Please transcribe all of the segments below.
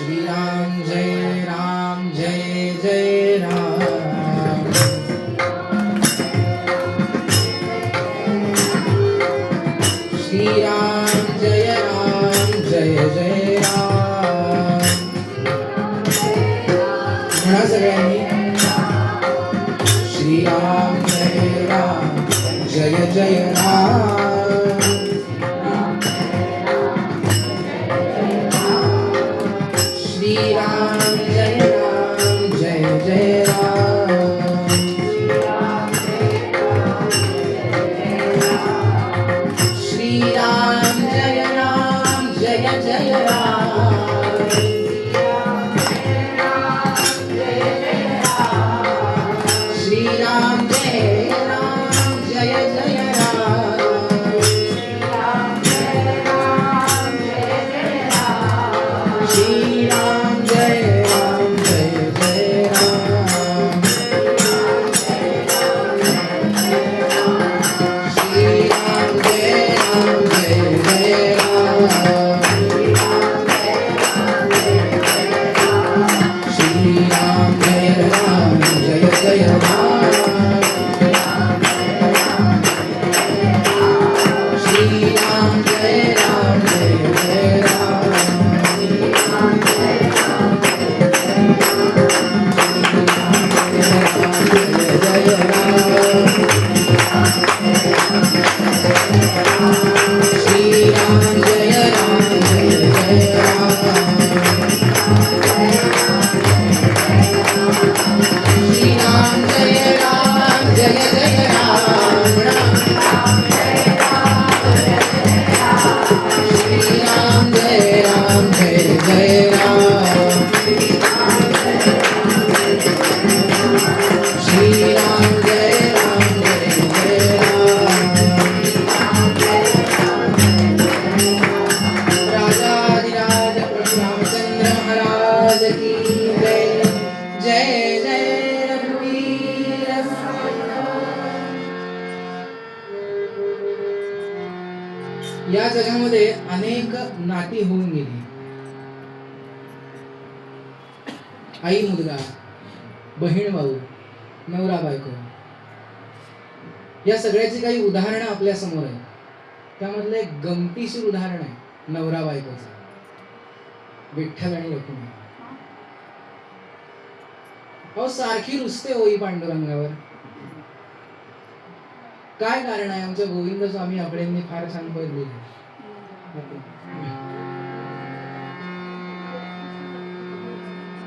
राम जय जय राम। श्री राम जय जय राम। म्हणा सगळ्यांनी श्री राम जय जय राम। श्री राम जय जय राम। श्री राम जय जय राम। श्री राम जय जय राम। श्री राम जय जय राम। श्री राम जय जय राम। श्री राम जय जय राम। श्री राम जय जय राम। या जगामध्ये अनेक नाती होऊन गेली। आई मुलगा, बहीण भाऊ, नवरा बायको, या सगळ्याची काही उदाहरणं आपल्या समोर आहेत। त्यामधलं एक गमतीशीर उदाहरण आहे नवरा बायकोचं, विठ्ठल आणि रखुमाई। अहो सारखी रुसते होई पांडुरंगावर, काय कारण आहे? आमच्या गोविंद स्वामी आपडेंनी फार छान पद लिहिले।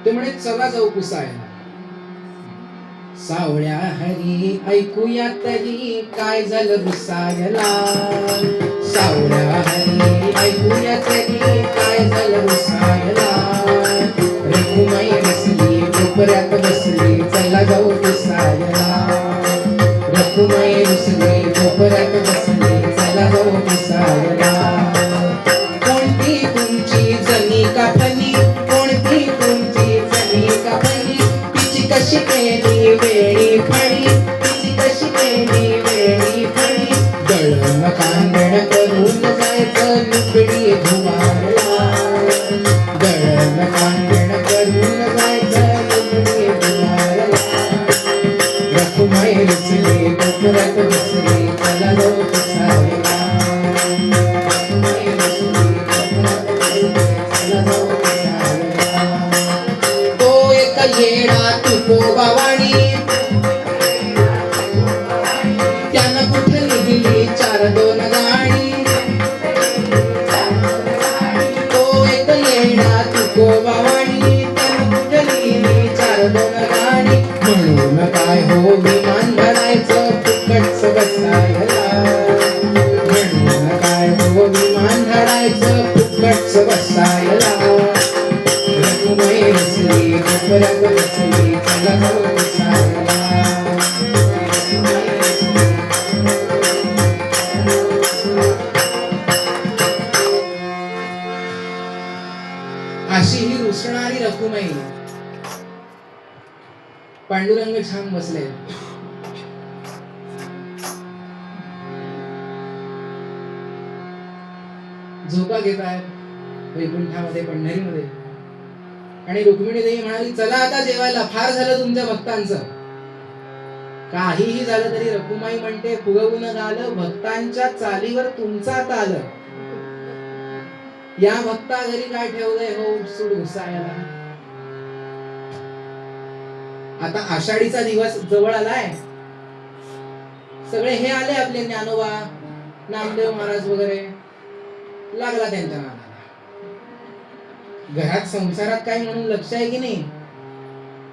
ते म्हणे चला जाऊ पुसायला। सावळ्या हरी ऐकूया तरी काय झालं पुसायला। सावळ्या हरी ऐकूया तरी काय झालं पुसायला। रखुमाई बसली कोपऱ्यात बसली, चला जाऊ पुसायला। रखुमाई बसली कोपऱ्यात बसली, चला जाऊ पुसायला। कोणती तुमची जणी कापली, कोणती तुमची जणी कापली, तिची कशी केली वेळी फळी, तिची कशी केली वेळी फळी। दळण कांडण करून जायचं लुगडी धुवायला। दळण कांडण करून जायचं लुगडी धुवायला। रखुमाई बसली कोपऱ्यात बसली, चला जाऊ पुसायला। रखुमाई बसली कोपऱ्यात बसली, चला जाऊ पुसायला। तो एक येडा तुकोबावाणी, त्यानं कुठे लिहिली 4-2 गाणी। तो एक येडा तुकोबावाणी, त्यानं कुठे लिहिली 4-2 गाणी। म्हणून काय हो विमान धरायचं फुकटच बसायला। म्हणून काय हो विमान धरायचं फुकटच बसायला। रखुमाई बसली कोपऱ्यात बसली, चला जाऊ पुसायला। अशी ही रुसणारी रखुमाई, पांडुरंग छान बसले। झोका घेतायत वैकुंठामध्ये, पंढरीमध्ये। आणि रुक्मिणी देवी म्हणाली, चला आता जेवायला, फार झालं तुमच्या भक्तांचं. काहीही झालं तरी रखुमाई म्हणते, फुगवून झालं भक्तांच्या चालीवर तुमचा ताल. या भक्ता घरी काय ठेवलंय हो सूड घुसायला. आता आषाढीचा दिवस जवळ आलाय. सगळे हे आले आपले ज्ञानोबा, नामदेव महाराज वगैरे, लागला त्यांच्या नादाला. घरात संसारात काय म्हणून लक्ष आहे की नाही.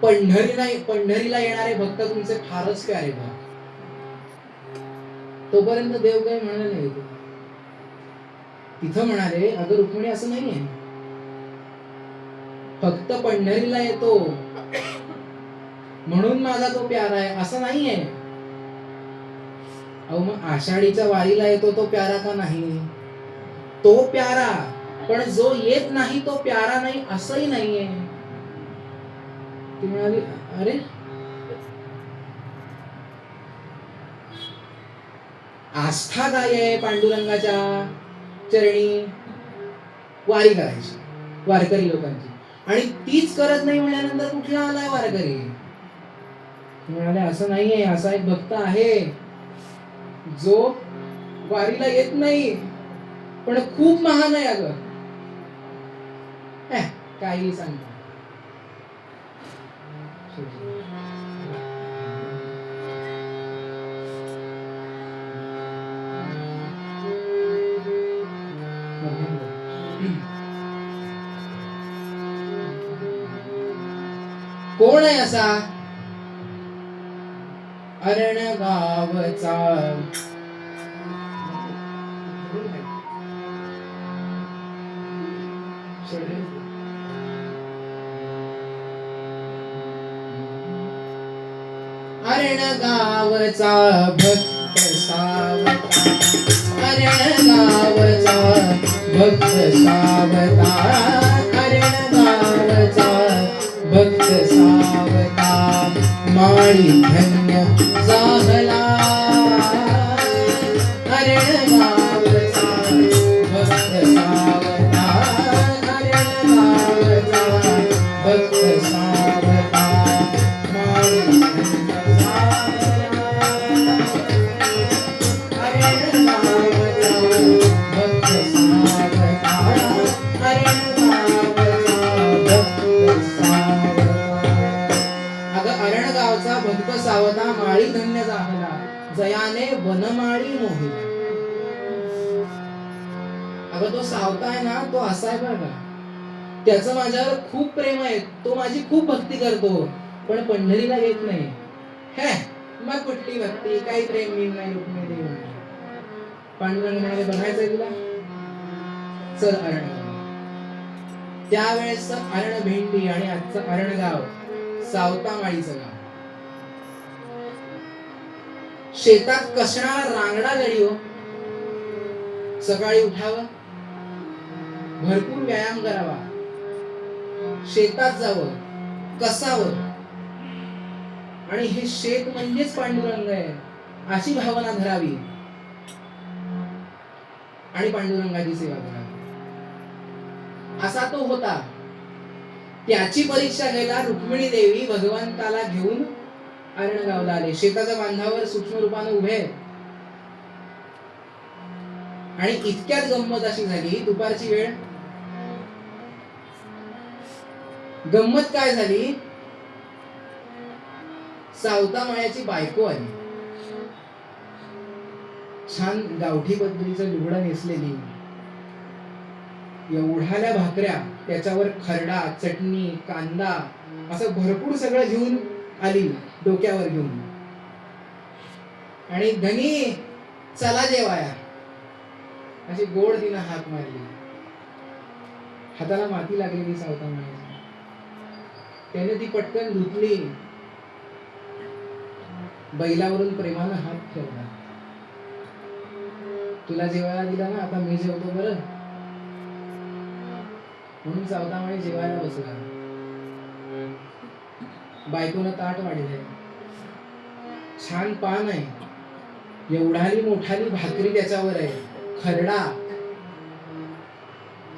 पंढरीला येणारे भक्त तुमचे फारच प्यारे बा. तोपर्यंत देव काही म्हणाले नाही. तिथं म्हणाले, अगं रुक्मिणी असं नाहीये, फक्त पंढरीला येतो म्हणून माझा तो प्यारा आहे असं नाहीये. अहो मग आषाढीच्या वारीला येतो तो प्यारा का नाही. तो प्यारा, पण जो येत नाही तो प्यारा नाही असंही नाहीये. ती म्हणाली, अरे आस्था काय आहे पांडुरंगाच्या चरणी. वारी करायची वारकरी लोकांची, आणि तीच करत नाही म्हणल्यानंतर कुठला आलाय वारकरी. म्हणाले, असं नाहीये, असा एक भक्त आहे जो वारीला येत नाही पण खूप महान आहे. अगं काही सांगतो. कोण आहे असा. अरण गावचा अरण गावचा भक्त सावता. अरण गावचा भक्त सावता. अरण गावचा भक्त सावता. माळी धन्य जाहला. अरण गावचा भक्त सावता. अरण गावचा भक्त सावता. माळी धन्य जाहला. अरण गावचा भक्त सावता. अरण भक्त सावता. माळी धन्य जाहला. जयाने वनमाळी मोहिला. अगं तो सावता आहे ना, तो असा आहे बरं का, त्याचं माझ्यावर खूप प्रेम आहे, तो माझी खूप भक्ती करतो, पण पंढरीला येत नाही. हे मग कुठली भक्ती, काही प्रेम मी नाही. रुक्मिणी देवी पांडुरंग म्हणाले, बघायचंय तुला, चल अरण. त्यावेळेस अरण भेंडी आणि आजचं अरण गाव सावता माळीचं गाव. शेतात कसणारा रांगडा गडी हो. सकाळी उठावं, भरपूर व्यायाम करावा, शेतात जावं, कसावं, आणि हे शेत म्हणजेच पांडुरंग आहे अशी भावना धरावी आणि पांडुरंगाची सेवा करावी. असा तो होता. त्याची परीक्षा घ्यायला रुक्मिणी देवी भगवंताला घेऊन अरणगावला आले. शेताच्या बांधावर सूक्ष्म रूपाने उभे, आणि इतक्यात गंमत अशी झाली. दुपारची वेळ. गंमत काय झाली, सावता माळ्याची बायको आली. छान गावठी पद्धतीचं लुगडं नेसलेली, एवढ्याल्या भाकऱ्या, त्याच्यावर खरडा, चटणी, कांदा, असं भरपूर सगळं घेऊन आली डोक्यावर घेऊन. आणि धनी चला जेवाया अशी गोड तिनं हात मारली. हाताला माती लागलेली सावता माळ्याची. त्याने ती पटकन धुतली, बैलावरून प्रेमानं हात ठेवला. तुला जेवायला दिला ना, आता मी जेवतो बरं. म्हणून सावता माळी जेवायला बसला. बायकोनं ताट वाढलंय, छान पान आहे, एवढाली मोठाली भाकरी त्याच्यावर आहे, खरडा,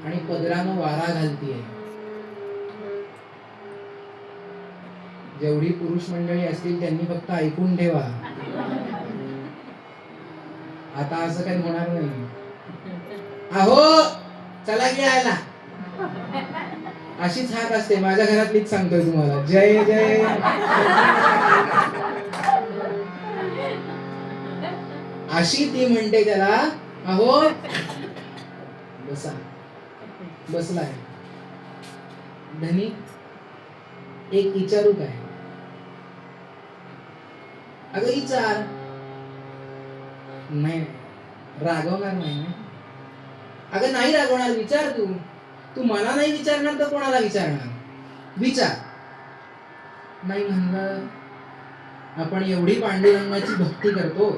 आणि पदरानं वारा घालतीये. जेवढी पुरुष मंडळी असतील त्यांनी फक्त ऐकून ठेवा. आता असं काही होणार नाही. अहो चला गिळायला, अशीच हाक असते. माझ्या घरातलीच सांगतोय तुम्हाला. जय जय. अशी ती म्हणते त्याला, अहो बसा. बसलाय. धनी एक विचारू काय? अगं विचार. नाही रागवणार नाही ना. अगं नाही रागवणार, विचार तू. तू मला नाही विचारणार तर कोणाला विचारणार? विचार. नाही म्हणलं. आपण एवढी पांडुरंगाची भक्ती करतो,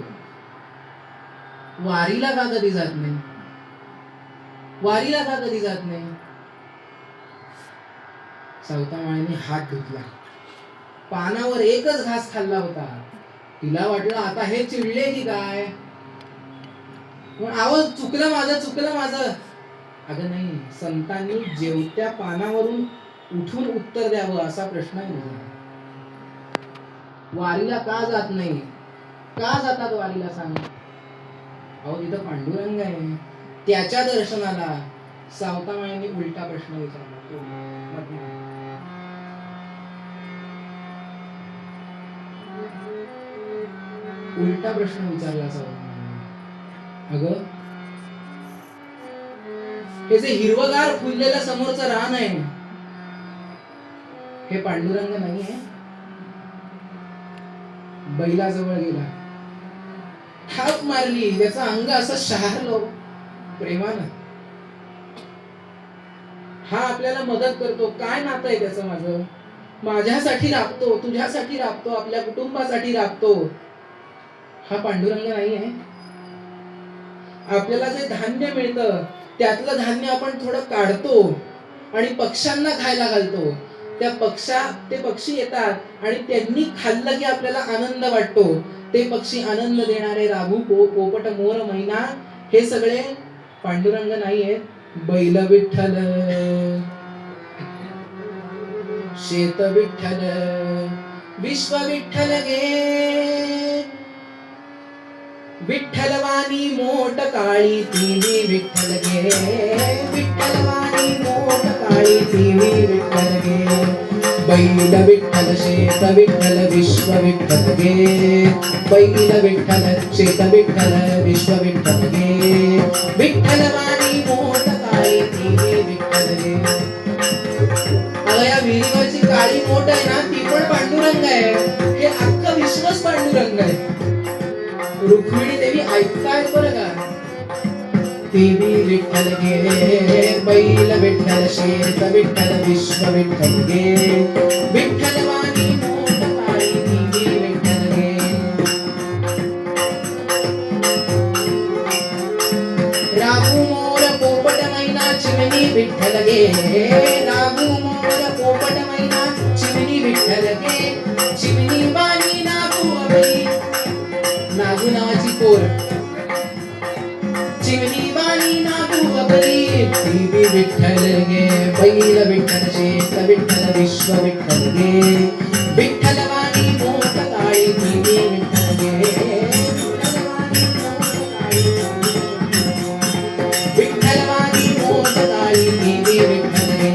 वारीला का कधी जात नाही? वारीला का कधी जात नाही? सावतामाळीने हात धुतला. पानावर एकच घास खाल्ला होता. तिला वाटलं आता हे चिडले की काय, पण आवाज चुकलं माझं, चुकलं माझं. अगं नाही, संतांनी जेवत्या पानावरून उठून उत्तर द्यावं असा प्रश्न आहे. वारीला का जात नाही? का जातात वारीला सांग? अहो तिथं पांडुरंग आहे, त्याच्या दर्शनाला. सावतामाळीने उलटा प्रश्न विचारला. उलटा प्रश्न विचारला सावतामाळीने. अगं हे जे हिरवगार फुललेलं समोरचं रान आहे, हे पांडुरंग नाही आहे? बैलाजवळ गेला, हाक मारली, त्याचं अंग असं शहारलो प्रेमानं. हा आपल्याला मदत करतो. काय नातं आहे त्याचं माझं? माझ्यासाठी राबतो, तुझ्यासाठी राबतो, आपल्या कुटुंबासाठी राबतो. हा पांडुरंग नाही आहे? आपल्याला जे धान्य मिळतं त्यातलं धान्य आपण थोडं काढतो आणि पक्ष्यांना खायला घालतो. ते पक्षी येतात आणि त्यांनी खाल्लं की आपल्याला आनंद वाटतो. ते पक्षी आनंद देणारे राघू, पोपट, मोर, मैना, हे सगळे पांडुरंग नाही आहेत. बैल विठ्ठल, शेत विठ्ठल, विश्व विठ्ठल गे. विठ्ठलवाणी मोठ काळी तिवी विठ्ठल गे. विठ्ठलवाणी मोठ काळी तिवी विठ्ठल गे. बैल विठ्ठल, शेत विठ्ठल, विश्व विठ्ठल गे. बैल विठ्ठल, शेत विठ्ठल, विश्व विठ्ठल गे. विठ्ठलवाणी मोठ काळी तिवी विठ्ठल गे. अगं या विहिरीवरची काळी मोठ आहे ना, ती पण पांडुरंग आहे. हे अख्खं विश्वच पांडुरंग आहे. रुक्मिणी देवी ऐकतायत बरं का. देवी विठ्ठल गे. बैल विठ्ठल, शेत विठ्ठल, विश्व विठ्ठल गे. विठ्ठलवाणी मोठ काळी देवी विठ्ठल गे. राघू मोर पोपट मैना चिमणी विठ्ठल गे. राघू मोर पोपट मैना चिमणी विठ्ठल गे. चिमणी वाणी नागू अबई, नागू नावाची पोर. चिमणी वाणी नागू अबई, देवी विठ्ठल गे. बैल विठ्ठल, शेत विठ्ठल, विश्व विठ्ठल गे. विठ्ठलवाणी मोठ काळी देवी विठ्ठल गे. विठ्ठलवाणी मोठ काळी देवी विठ्ठल गे.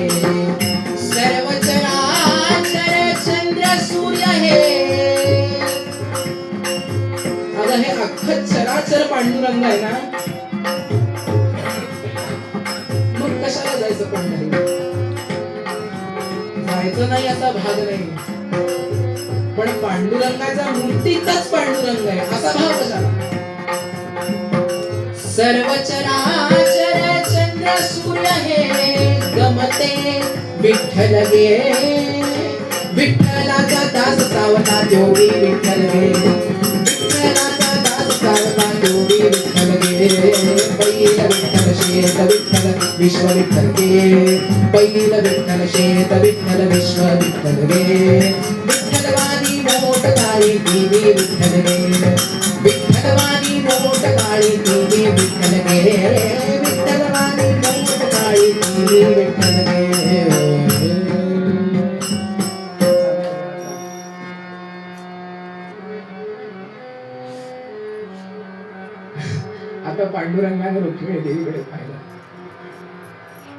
सर्व चराचर चंद्र सूर्य हे. अगं हे अख्खं चराचर पांडुरंग आहे ना, मग कशाला जायचं? पंढरीला जायचं नाही असा भाग नाही, पण पांडुरंगाचा मूर्तीतच पांडुरंग आहे असा भाव कशाला? सर्व चराचर चंद्र सूर्य हे गमते विठ्ठल गे. विठ्ठलाचा दास सावता जोगी विठ्ठल गे. विठ्ठलाचा दास सावता जोगी विठ्ठल गे. बैल विठ्ठल, शेत विठ्ठल, विश्व विठ्ठल गे. बैल विठ्ठल, शेत विठ्ठल, विश्व विठ्ठल गे. विठ्ठलवाणी मोठ काळी देवी विठ्ठल गे. विठ्ठलवाणी मोठ काळी देवी विठ्ठल गे. विठ्ठलवाणी मोठ काळी देवी विठ्ठल गे. पांडुरंगाने रुक्मिणी देवीकडे पाहिलं.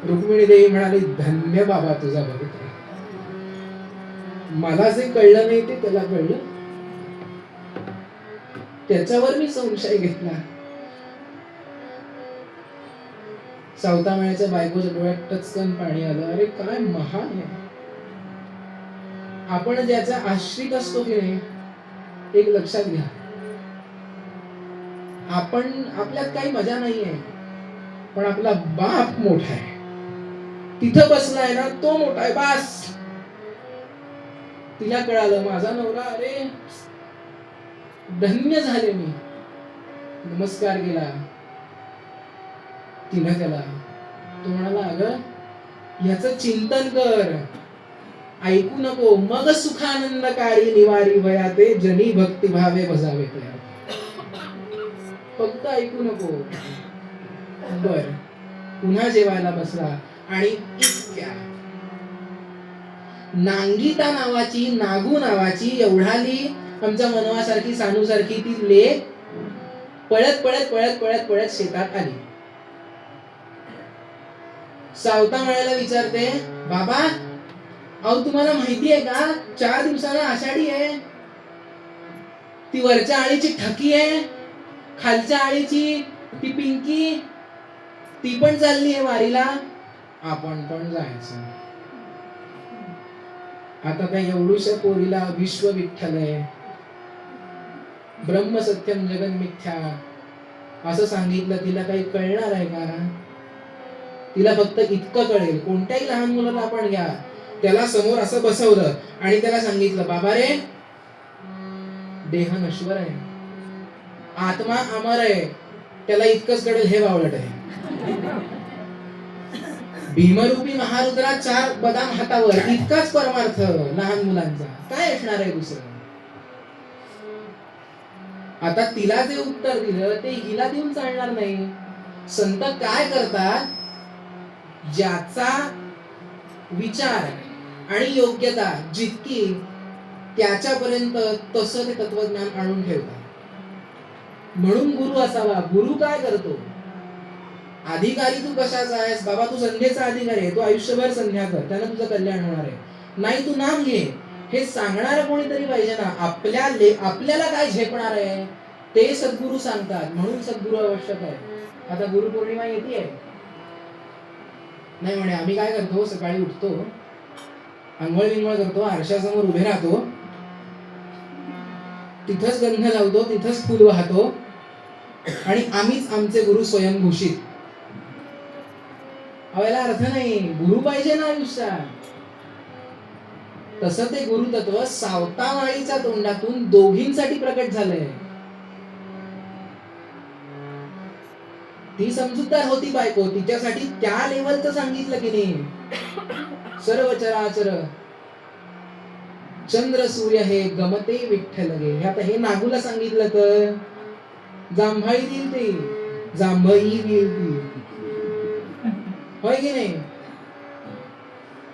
रुक्मिणी देवी म्हणाली, धन्य बाबा तुझा भक्त. मला जे कळलं नाही ते त्याला कळलं. त्याच्यावर मी संशय घेतला. सावतामाळ्याच्या बायकोच्या डोळ्यात टचकन पाणी आलं. अरे काय महान आहे. आपण ज्याचा आश्रित असतो की नाही, एक लक्षात घ्या, आपण आपल्यात काही मजा नाहीये, पण आपला बाप मोठा आहे. तिथं बसलाय ना तो मोठा आहे. बास. तिला कळालं माझा नवरा, अरे धन्य झाले मी. नमस्कार केला तिनं त्याला. तो म्हणाला, अगं याचं चिंतन कर, ऐकू नको. मग सुखानंदकारी निवारी वयाते, जनी भक्ती भावे बजावे तया. फक्त ऐकू नको. बर. पुन्हा जेवायला बसला आणि इतक्या नांगिता नावाची, नागू नावाची एवढाली आमच्या मनवासारखी, सानूसारखी ती लेक पळत पळत पळत पळत पळत शेतात आली. सावतामाळ्याला विचारते, बाबा अहो तुम्हाला माहिती आहे का, 4 दिवसाला आषाढी आहे. ती वरच्या आळीची ठकी आहे, खालच्या आळीची ती पिंकी, ती पण चालली आहे वारीला, आपण पण जायचं. आता त्या एवढूशा पोरीला विश्व विठ्ठल आहे, ब्रह्म सत्यम जगन मिथ्या असं सांगितलं, तिला काही कळणार आहे का? तिला फक्त इतकं कळेल. कोणत्याही लहान मुलाला आपण घ्या, त्याला समोर असं बसवलं आणि त्याला सांगितलं, बाबा रे देह नश्वर आहे, आत्मा अमर आहे, त्याला इतकंच कळेल हे बावळट आहे. भीमरूपी महारुद्रा 4 बदाम हातावर, इतकाच परमार्थ लहान मुलांचा. काय असणार आहे दुसरं? आता तिला जे उत्तर दिलं ते हिला देऊन चालणार नाही. संत काय करतात, ज्याचा विचार आणि योग्यता जितकी त्याच्यापर्यंत तसं ते तत्वज्ञान आणून ठेवतात. म्हणून गुरु असावा. गुरु काय करतो, अधिकारी तू कशाचा आहेस बाबा, तू संध्येचा अधिकारी आहे, तू आयुष्यभर संध्या कर, त्यानं तुझं कल्याण होणार आहे. नाही तू नाम घे, हे सांगणार कोणीतरी पाहिजे ना. आपल्याला काय झेपणार आहे ते सद्गुरू सांगतात. म्हणून सद्गुरू आवश्यक आहे. आता गुरुपौर्णिमा येते नाही म्हणे, आम्ही काय करतो, सकाळी उठतो, अंघोळ विंघोळ करतो, आरशासमोर उभे राहतो, तिथंच गंध लावतो, तिथंच फुल वाहतो आणि आम्हीच आमचे गुरु स्वयंघोषित. याला अर्थ नाही. गुरु पाहिजे ना आयुष्यात. तसं ते गुरुतत्व सावतामाळीच्या तोंडातून दोघींसाठी प्रकट झालंय. ती समजूतदार होती बायको, तिच्यासाठी त्या लेवलचं सांगितलं की नाही. सर्व चराचर चंद्र सूर्य हे गमते विठ्ठल गे. आता हे नागूला सांगितलं तर जांभळी देईल, ते जांभई देईल ती, होय की नाही.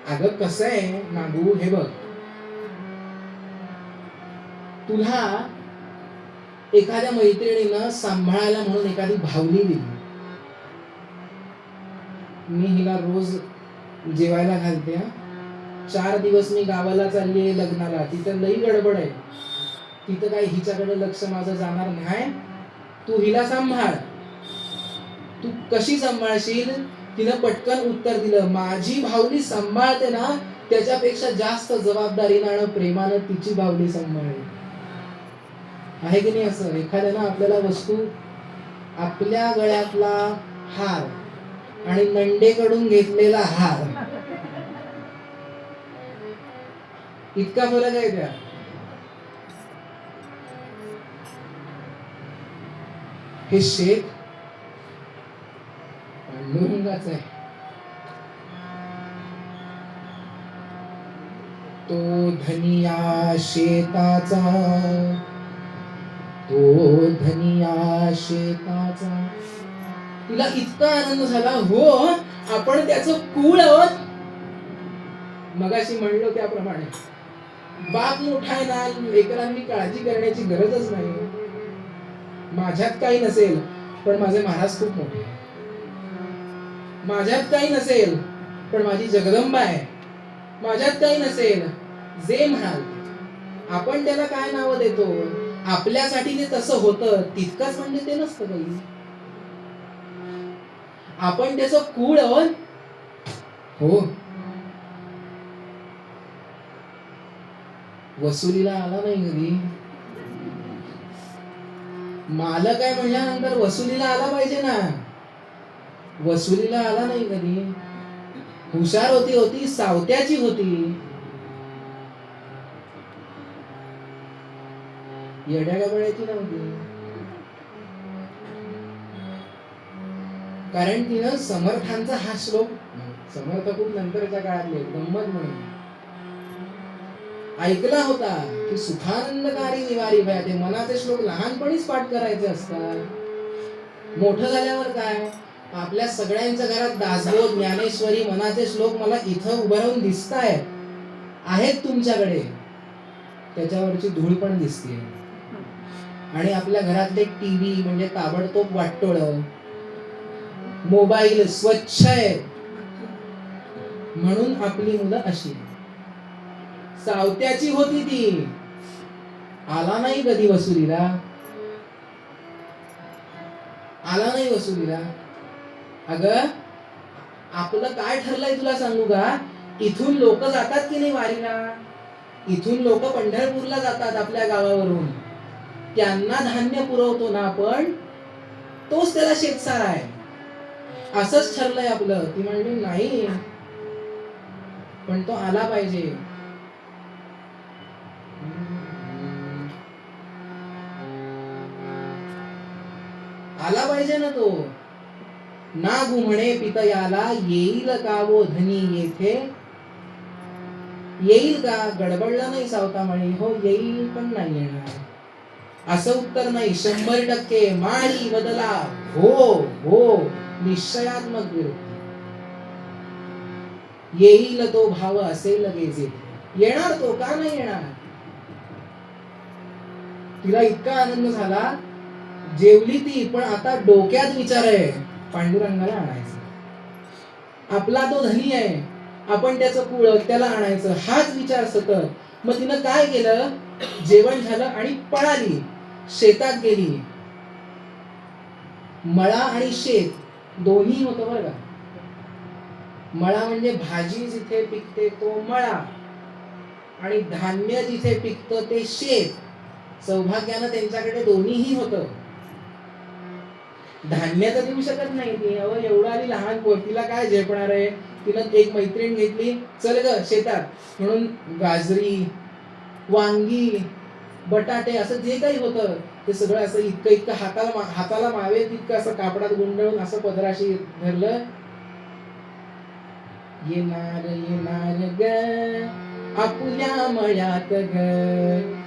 अगं कसं आहे नागू, हे बघ, तुला एखाद्या मैत्रिणीनं सांभाळायला म्हणून एखादी भावली दिली. मी हिला रोज जेवायला घालते, 4 दिवस मी गावाला चालली आहे लग्नाला, तिथं लई गडबड आहे, तिथं काही हिच्याकडे लक्ष माझं जाणार नाही. तू हिला सांभाळ. तू कशी सांभाळशील? तिनं पटकन उत्तर दिलं, माझी भावली सांभाळते ना त्याच्यापेक्षा जास्त जबाबदारीनं आणि प्रेमानं तिची भावली सांभाळली. आहे की नाही असं? एखाद्यानं आपल्याला वस्तू, आपल्या गळ्यातला हार आणि नंडेकडून घेतलेला हार, इतका फरक आहे त्या. हे शेत पांडुरंगाचं आहे. तो धनिया शेताचा, तो धनिया शेताचा. तिला इतका आनंद झाला, हो आपण त्याचं कुळ आहोत. मगाशी म्हणलो त्याप्रमाणे बाप मोठा आहे ना, लेकरांनी काळजी करण्याची गरजच नाही. माझ्यात काही नसेल पण माझे महाराज खूप मोठे आहे. माझ्यात काही नसेल पण माझी जगदंबा आहे. माझ्यात काही नसेल, जे म्हणाल आपण त्याला काय नाव देतो, आपल्यासाठी ते तसं होतं तितकंच म्हणजे ते नसतं काही. आपण त्याचं कुळ हो. वसुलीला आला नाही कधी. मालक आहे म्हणल्यानंतर वसुलीला आला पाहिजे ना. वसुलीला आला नाही कधी. हुशार होती सावत्याची होती. येड्या गबाळ्याची नव्हती. कारण तिनं समर्थांचा हा श्लोक, समर्थ खूप नंतरच्या काळातले गंमत म्हणून ऐकला होता की सुखानंदकारी निवारी भया. ते मनाचे श्लोक लहानपणीच पाठ करायचे असतात. मोठं झाल्यावर काय, आपल्या सगळ्यांच्या घरात दासबोध, ज्ञानेश्वरी, मनाचे श्लोक मला इथं उभं राहून दिसतायत, आहेत तुमच्याकडे, त्याच्यावरची धूळ पण दिसते. आणि आपल्या घरातले टीव्ही म्हणजे ताबडतोब वाटोळ, मोबाईल स्वच्छ आहे म्हणून आपली मुलं अशी. सावत्याची होती ती, आला नाही कधी वसुलीला. आला नाही वसुलीला. अगं आपलं काय ठरलंय तुला सांगू का, इथून लोक जातात की नाही वारीला, इथून लोक पंढरपूरला जातात आपल्या गावावरून, त्यांना धान्य पुरवतो ना आपण, तोच त्याला शेतसार आहे, असंच ठरलंय आपलं. ती म्हणली नाही पण तो आला पाहिजे. आला पाहिजे ना तो. ना गुमणे पितयाला, येईल का वो धनी येथे. येईल का, गडबडला नाही सावता म्हणे. हो येईल पण नाही येणार असं उत्तर नाही. 100% माळी बदला, हो हो, निश्चयात्मक विरोध. येईल तो भाव असेल लगेच येणार तो, का नाही येणार. तिला इतका आनंद झाला, जेवली ती, पण आता डोक्यात विचार आहे पांडुरंगाला आणायचं. आपला तो धनी आहे, आपण त्याचं कुळ, त्याला आणायचं, हाच विचार सतत. मग तिनं काय केलं, जेवण झालं आणि पळाली, शेतात गेली. मळा आणि शेत दोन्ही होतं बरं का. मळा म्हणजे भाजी जिथे पिकते तो मळा, आणि धान्य जिथे पिकतं ते शेत. सौभाग्यानं त्यांच्याकडे दोन्हीही होतं. धान्य तर देऊ शकत नाही ती, एवढं आली लहान पोर, तिला काय झेपणार आहे. तिनं एक मैत्रीण घेतली, चल ग शेतात, म्हणून गाजरी, वांगी, बटाटे, असं जे काही होतं ते सगळं असं इतकं इतकं हाताला मावेल तितकं असं कापडात गुंडळून असं पदराशी धरलं. येणार येणार ग आपुल्या मळ्यात ग,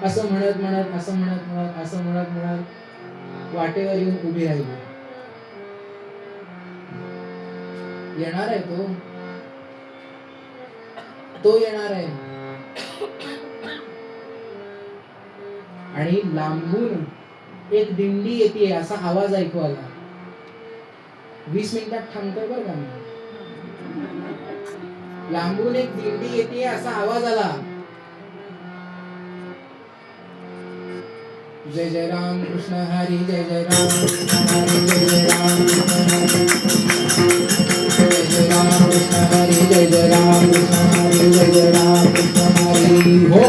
असं म्हणत म्हणत असं म्हणत म्हणत असं म्हणत म्हणत वाटेवर येऊन उभी राहिली. येणार आहे तो येणार आहे. आणि लांबून एक दिंडी येते असा आवाज ऐकू आला. 20 मिनिटात थांबतोय बरं का मी. लांबून एक दिंडी येते असा आवाज आला. जय जय राम कृष्ण हरी, जय जय राम कृष्ण हरी, जय जय राम कृष्ण हरी, जय जय राम कृष्ण हरी, जय जय राम कृष्ण हरी. हो,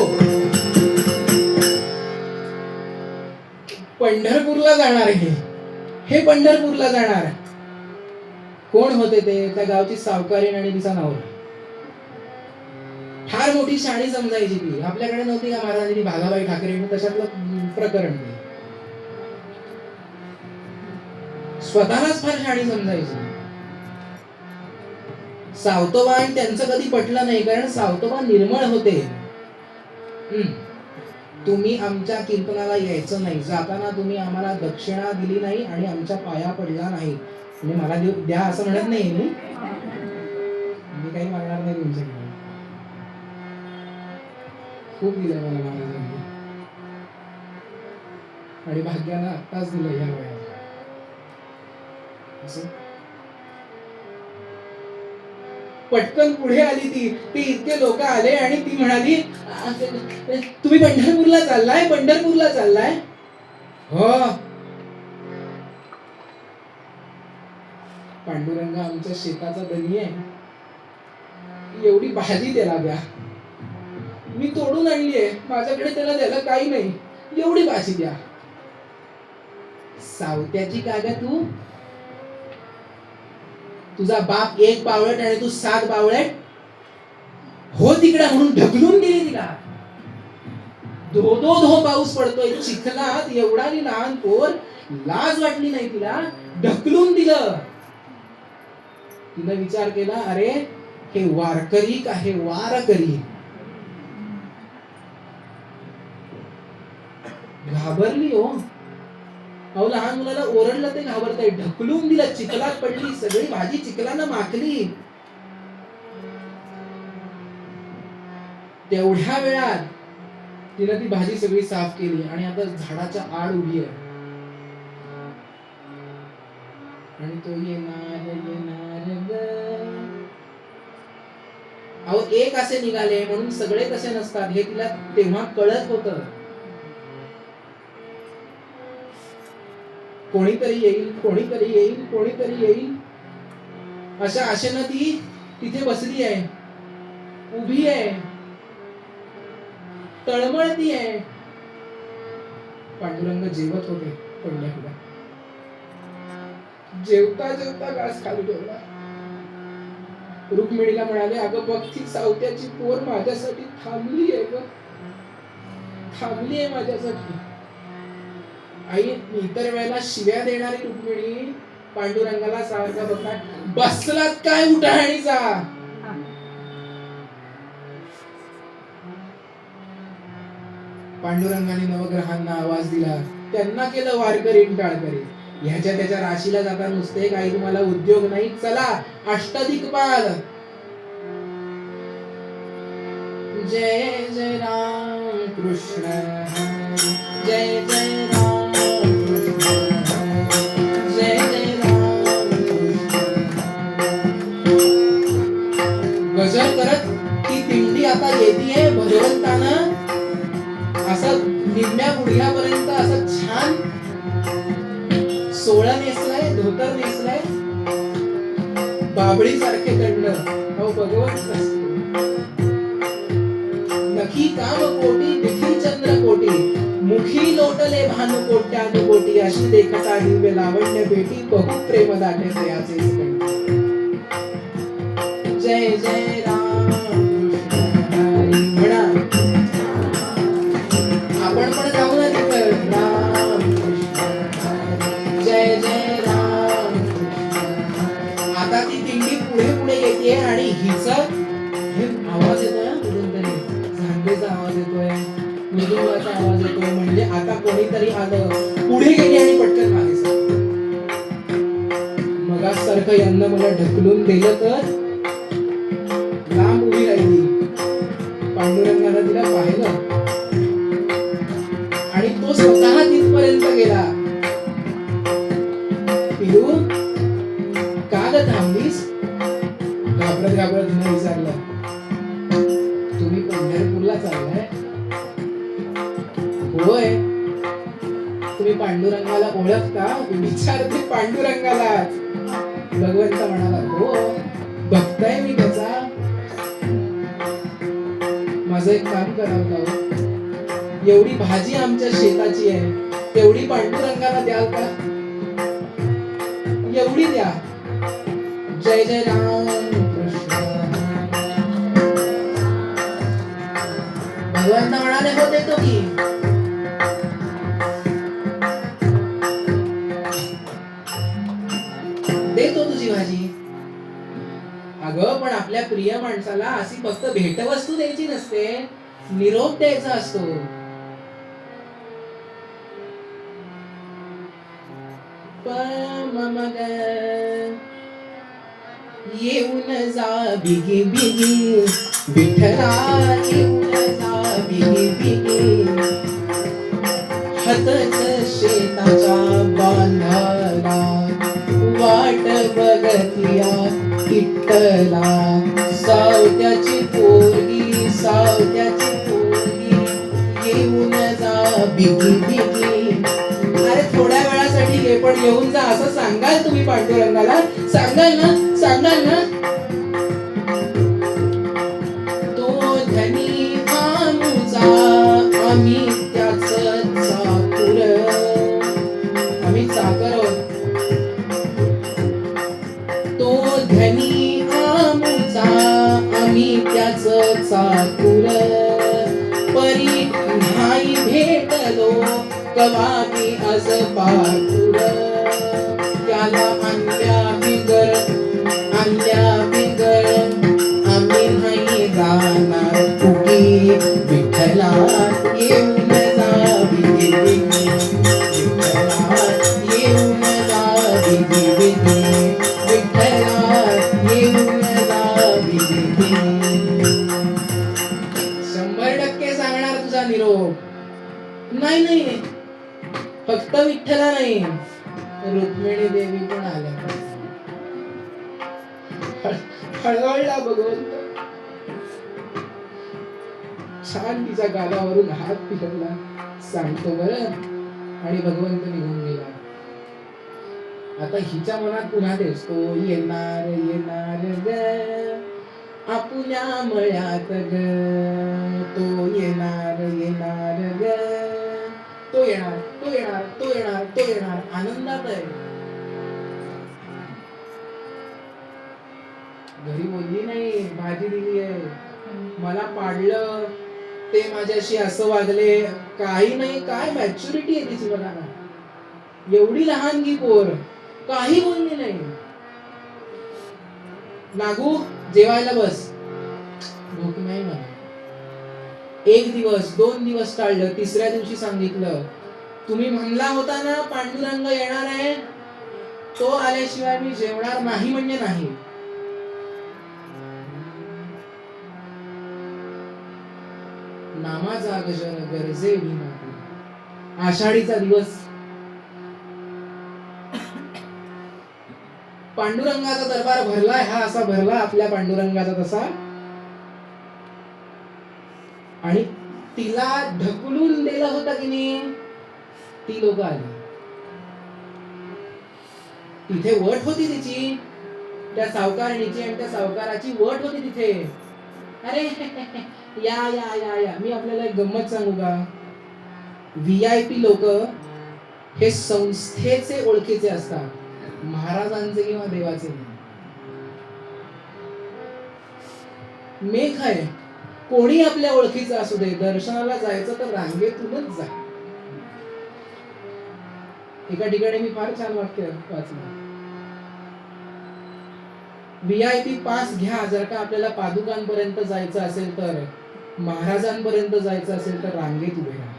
पंढरपूरला जाणार हे पंढरपूरला जाणार. कोण होते ते, त्या गावची सावकारीण आणि तिचा नवरा. फार मोठी शाणी समजायची ती. आपल्याकडे नव्हती का महाराजांनी भागाबाई ठाकरे, तशातलं प्रकरण. स्वतःलाच फार शाणी समजायची. सावतोबा आणि त्यांचं कधी पटलं नाही, कारण सावतोबा निर्मळ होते. तुम्ही आमच्या कीर्तनाला यायचं नाही, जाताना तुम्ही आम्हाला दक्षिणा दिली नाही आणि आमच्या पाया पडला नाही. म्हणजे मला द्या असं म्हणत नाही मी काही मागणार नाही तुमच्याकडे. खूप दिलंय मला महाराजांनी आणि भाग्यानं आत्ताच दिलं ह्या वयात. असं पटकन पुढे आली ती. ते इतके लोक आले आणि ती म्हणाली, तुम्ही पंढरपूरला चाललाय? पंढरपूरला चाललाय? हो. पांडुरंग आमच्या शेताचा धनी आहे, एवढी भाजी त्याला द्या, मी तोडून आणली आहे, माझ्याकडे त्याला द्यायला काही नाही, एवढी भाजी द्या. सावत्याची का ग तू? तुझा बाप एक बावळट आणि तू 7 बावळट? हो तिकडे म्हणून ढकलून दिली तिला. धो धो धो पाऊस पडतोय चिखलात, एवढा लहान पोर, लाज वाटली नाही तिला, ढकलून दिलं. तिनं विचार केला, अरे हे वारकरी का हे वारकरी? घाबरली हो. अहो लहान मुलाला ओरडलं ते घाबरतंय. ढकलून दिलं, चिखलात पडली, सगळी भाजी चिखलानं माखली. तेवढ्या वेळात तिनं ती भाजी सगळी साफ केली आणि आता झाडाच्या आड उभी आहे. आणि तो येणार ग. अहो एक असे निघाले म्हणून सगळे तसे नसतात, हे तिला तेव्हा कळत होतं. कोणीतरी येईल, कोणीतरी येईल, कोणीतरी येईल, अशा आशेनं ती तिथे बसली आहे, उभी आहे, तळमळती आहे. पांडुरंग जेवत होते पंढरपूरला. जेवता जेवता घास खाली ठेवला. रुक्मिणीला म्हणाले, अगं बघ ती सावत्याची पोर माझ्यासाठी थांबली आहे ग, थांबली आहे माझ्यासाठी. आई इतर वेळेला शिव्या देणारी रुक्मिणी पांडुरंगाला सारखा बघा, बसलात काय उठाणीचा? पांडुरंगाने नवग्रहांना आवाज दिला, त्यांना केलं वारकरी टाळकरी. ह्याच्या त्याच्या राशीला जाता नुसते काही तुम्हाला उद्योग नाही, चला अष्टदिक्पाल. जय जय राम कृष्ण हरी, जय जय राम कृष्ण हरी, जय जय राम कृष्ण. गजर करत ती दिंडी आता येतीये. भगवंतानं असं निम्म्या गुडघ्यापर्यंत असं छान सोळा नेसलाय, धोतर नेसलाय, बाबळी सारखे दंड. अहो भगवंत नखी काम कोटी, दिखी चंद्र कोटी, मुखी लोटले भानु कोट्यानुकोटी, अशी देखता दिव्य लावण्य भेटी, बहु प्रेम दाटे तयाचे सकंठी. जय जय राम कृष्ण हरी म्हणा. आपण पण जाऊ ना तिथं. राम कृष्ण हरी, जय जय राम कृष्ण हरी. आता ती दिंडी पुढे पुढे येते आणि हिच हे आवाज येतोय, झांबेचा आवाज येतोय, मृदुंगाचा आवाज येतोय, म्हणजे आता कोणीतरी आलं. पुढे गेली आणि पटकन मागे सरकली. मगासारखं यांना मला ढकलून दिलं तर लांब उभी राहिली. पांडुरंगाला तिला पाहिलं आणि तो स्वतः तिथपर्यंत गेला. पिलू का ग थांबलीस? घाबरत घाबरत तिने विचारलं, तुम्ही पंढरपूरला चाललाय? होय. तुम्ही पांडुरंगाला ओळखता? विचारते पांडुरंगाला. भगवंत म्हणाला, हो बघताय मी त्याचा. माझं एक काम करावं का? एवढी भाजी आमच्या शेताची आहे, तेवढी पांडुरंगाला द्याल का? एवढी द्या. जय जय राम कृष्ण. भगवंत म्हणाले, हो देतो की. देतो तुझी भाजी. अगं पण आपल्या प्रिय माणसाला अशी फक्त भेटवस्तू द्यायची नसते, निरोप द्यायचा असतो. मग येऊन जा बिगी बिगी, विठ्ठला येऊन जा बिगी बिगी, हातच शेताच्या बांधाला वाट विठ्ठला सावत्याची पोरगी सावत्याची पोरगी येऊन जा बिगी बिगी. अरे थोड्या वेळासाठी घे पण येऊन जा असं सांगाल तुम्ही पांडुरंगाला? सांगाल ना? सांगाल ना? तो धनी आमचा आम्ही त्याच चाकर आम्ही चाकर आहोत. तो धनी आमचा आम्ही त्याच चाकर परी नाही भेटलो कवा मी आज पाखुर. त्याला आणल्या बिगर आम्ही नाही जाणार कुठे. विठ्ठला येऊन जा बिगी बिगी विठ्ठला येऊन जा बिगी बिगी विठ्ठला येऊन जा बिगी बिगी. 100% सांगणार तुझा निरोप. नाही नाही फक्त विठ्ठला नाही रुक्मिणी देवी पण आल्या. हळहळला भगवंत. छान तिच्या गालावरून हात फिरवला. सांगतो बरं आणि भगवंत निघून गेला. आता हिच्या मनात पुन्हा तेच तो येणार येणार ग आपुल्या मळ्यात ग. तो येणार येणार ग तो येणार तो येणार तो येणार तो येणार. आनंदात आहे. घरी बोलली नाही भाजी दिली आहे मला पाडलं ते माझ्याशी असं वागले काही नाही. काय मॅच्युरिटी आहे तिची बघा ना. एवढी लहानगी पोर काही बोलली नाही. नागू जेवायला बस. भूक नाही मला. 1 दिवस 2 दिवस टाळलं. तिसऱ्या दिवशी सांगितलं तुम्ही म्हणला होता ना पांडुरंग येणार आहे तो आल्याशिवाय मी जेवणार नाही म्हणजे नाही. नामाचा गजर गरजे विना. आषाढीचा दिवस पांडुरंगाचा दरबार भरलाय. हा असा भरला आपल्या पांडुरंगाचा तसा. आणि तिला ढकलून दिलं होतं की नाही ती लोक आली. तिथे वट होती तिची त्या सावकारणीची आणि त्या सावकाराची वट होती तिथे. अरे या या या या मी आपल्याला एक गंमत सांगू का. VIP लोक हे संस्थेचे ओळखीचे असतात महाराजांचे किंवा देवाचे नाही. मेघ आहे कोणी आपल्या ओळखीचं असू दे दर्शनाला जायचं तर रांगेतूनच जा. एका ठिकाणी मी फार छान वाक्य वाचलं. VIP पास घ्या जर का आपल्याला पादुकांपर्यंत जायचं असेल तर महाराजांपर्यंत जायचं असेल तर रांगेत उभे राहा.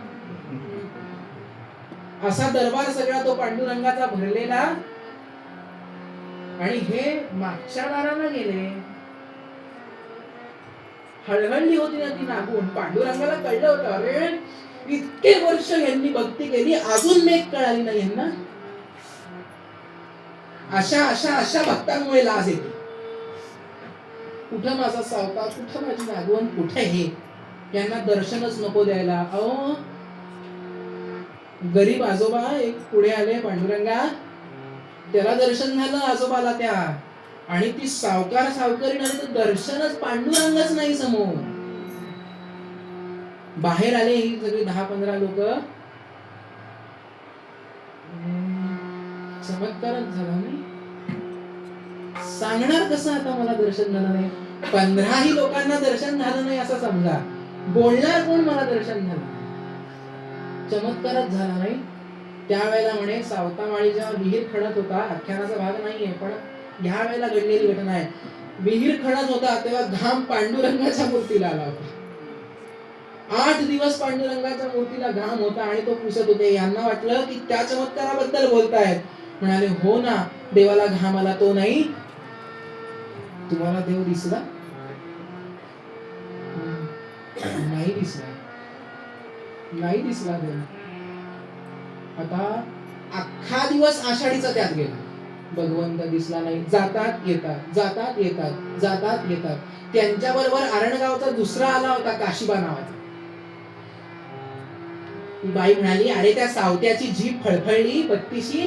असा दरबार सगळा तो पांडुरंगाचा भरलेला. आणि हे मागच्या दाराला गेले. हळहळली होती ना ती नागून. पांडुरंगाला कळलं होतं अरे इतके वर्ष यांनी भक्ती केली अजून मेघ कळाली नाही यांना. अशा अशा अशा भक्तांमुळे लाज येते. कुठं माझा सावकार कुठं माझी नागवण कुठे हे यांना दर्शनच नको द्यायला. अहो गरीब आजोबा एक पुढे आले पांडुरंगा. त्याला दर्शन झालं आजोबाला त्या. आणि ती सावकार सावकारी नाही तर दर्शनच पांडुरंगच नाही समोर. बाहेर आले ही सगळी 10-15 लोक. चमत्कारच झाला नाही. सांगणार कसं आता मला दर्शन झालं नाही. 15ही लोकांना दर्शन झालं नाही असं समजा. बोलणार कोण मला दर्शन झालं. चमत्कारच झाला नाही. त्यावेळेला म्हणे सावतामाळी जेव्हा विहीर खणत होता आख्यानाचा भाग नाहीये पण ह्या वेळेला घडलेली घटना आहे. विहीर खणत होता तेव्हा घाम पांडुरंगाच्या मूर्तीला आला होता. 8 दिवस पांडुरंगाच्या मूर्तीला घाम होता आणि तो पुसत होते. यांना वाटलं की त्या चमत्काराबद्दल बोलतायत. म्हणाले हो ना देवाला घाम आला तो नाही. तुम्हाला देव दिसला नाही दिसला नाही दिसला देव. आता अख्खा दिवस आषाढीचा त्यात गेला. भगवंत दिसला नाही. जातात येतात, जातात येतात, जातात येतात. त्यांच्याबरोबर आरणगावचा दुसरा आला होता, काशीबा नावाचा. ती बाई म्हणाली, अरे त्या सावत्याची जीभ फळफळली बत्तीशी,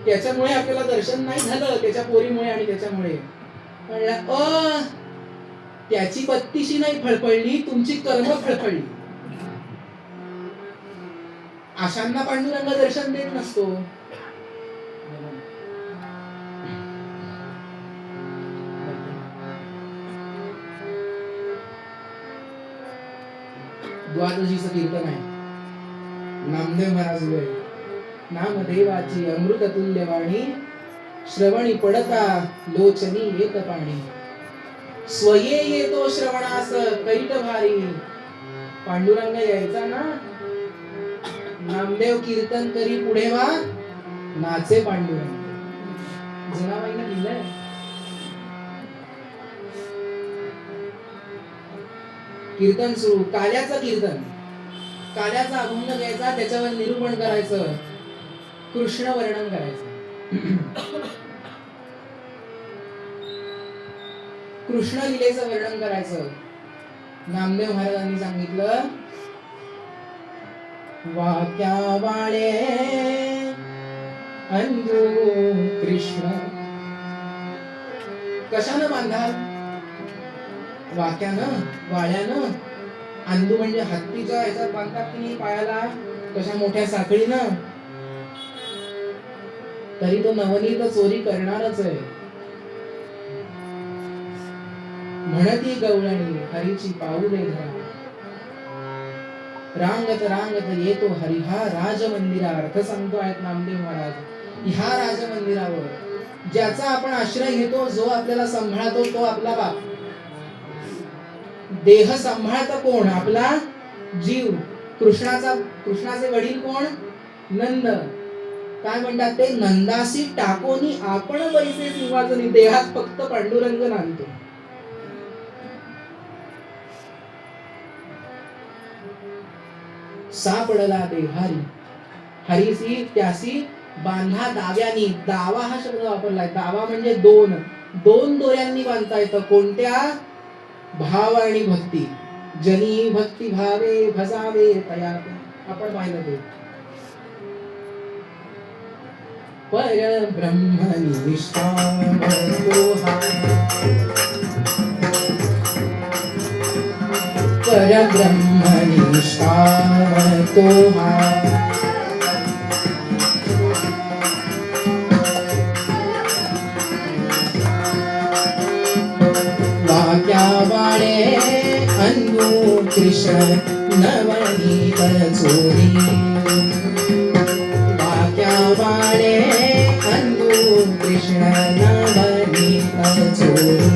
त्याच्यामुळे आपल्याला दर्शन नाही झालं, त्याच्या पोरीमुळे आणि त्याच्यामुळे. म्हणला त्याची बत्तीशी नाही फळफळली, तुमची कर्म फळफळली. अशांना पांडुरंग दर्शन देत नसतो. द्वादशीचं कीर्तन आहे. नामदेव महाराज वेळ नामदेवाची अमृततुल्य वाणी, श्रवणी पडता लोचनी येत पाणी. स्वये येतो श्रवणास कैट भारी. पांडुरंग यायचा ना, नामदेव कीर्तन करी पुढे वा, नाचे पांडुरंग. जनाबाईने लिहिलंय. कीर्तन सुरू, काल्याचं कीर्तन, काल्याचा अभंग घ्यायचा, त्याच्यावर निरूपण करायचं, कृष्ण वर्णन करायचं. कृष्ण लीलेचं वर्णन करायचं. नामदेव महाराजांनी सांगितलं, वाक्या वाळे अंजू कृष्ण. कशानं बांधाल? वाक्यानं, वाळ्यानं. अंदू म्हणजे हत्तीच्या ह्याच्यात बांधतात की नाही पायाला, कशा मोठ्या साखळीनं. तरी तो नवनीत चोरी करणारच आहे. म्हणती गवळणी हरीची पाऊले धरा. रांगत रांगत येतो हरी हा राजमंदिरा. अर्थ सांगतो आहेत नामदेव महाराज. ह्या राजमंदिरावर ज्याचा आपण आश्रय घेतो, जो आपल्याला सांभाळतो, तो आपला बाप. देह सांभाळता कोण? आपला जीव. कृष्णाचे वडील कोण? नंद. काय म्हणतात ते? नंदासी टाकोनी आपण पैसे सिंहासनी. देहात फक्त पांडुरंग नांदतो. सापडला देहारी हरीसी त्यासी बांधा दाव्यानी. दावा हा शब्द वापरलाय. दावा म्हणजे दोन दोऱ्यांनी बांधता येतं. कोणत्या? भाव आणि भक्ती. जनी भक्ती भावे भजावे तया. आपण पाहिलं ते. परब्रह्मनि निष्ठावतो हा. परब्रह्मनि निष्ठावतो हा. वाक्या वाळे अंधू कृष्ण नवनीत चोरी. वाक्या वाळे अंधू कृष्ण नवनीत चोरी.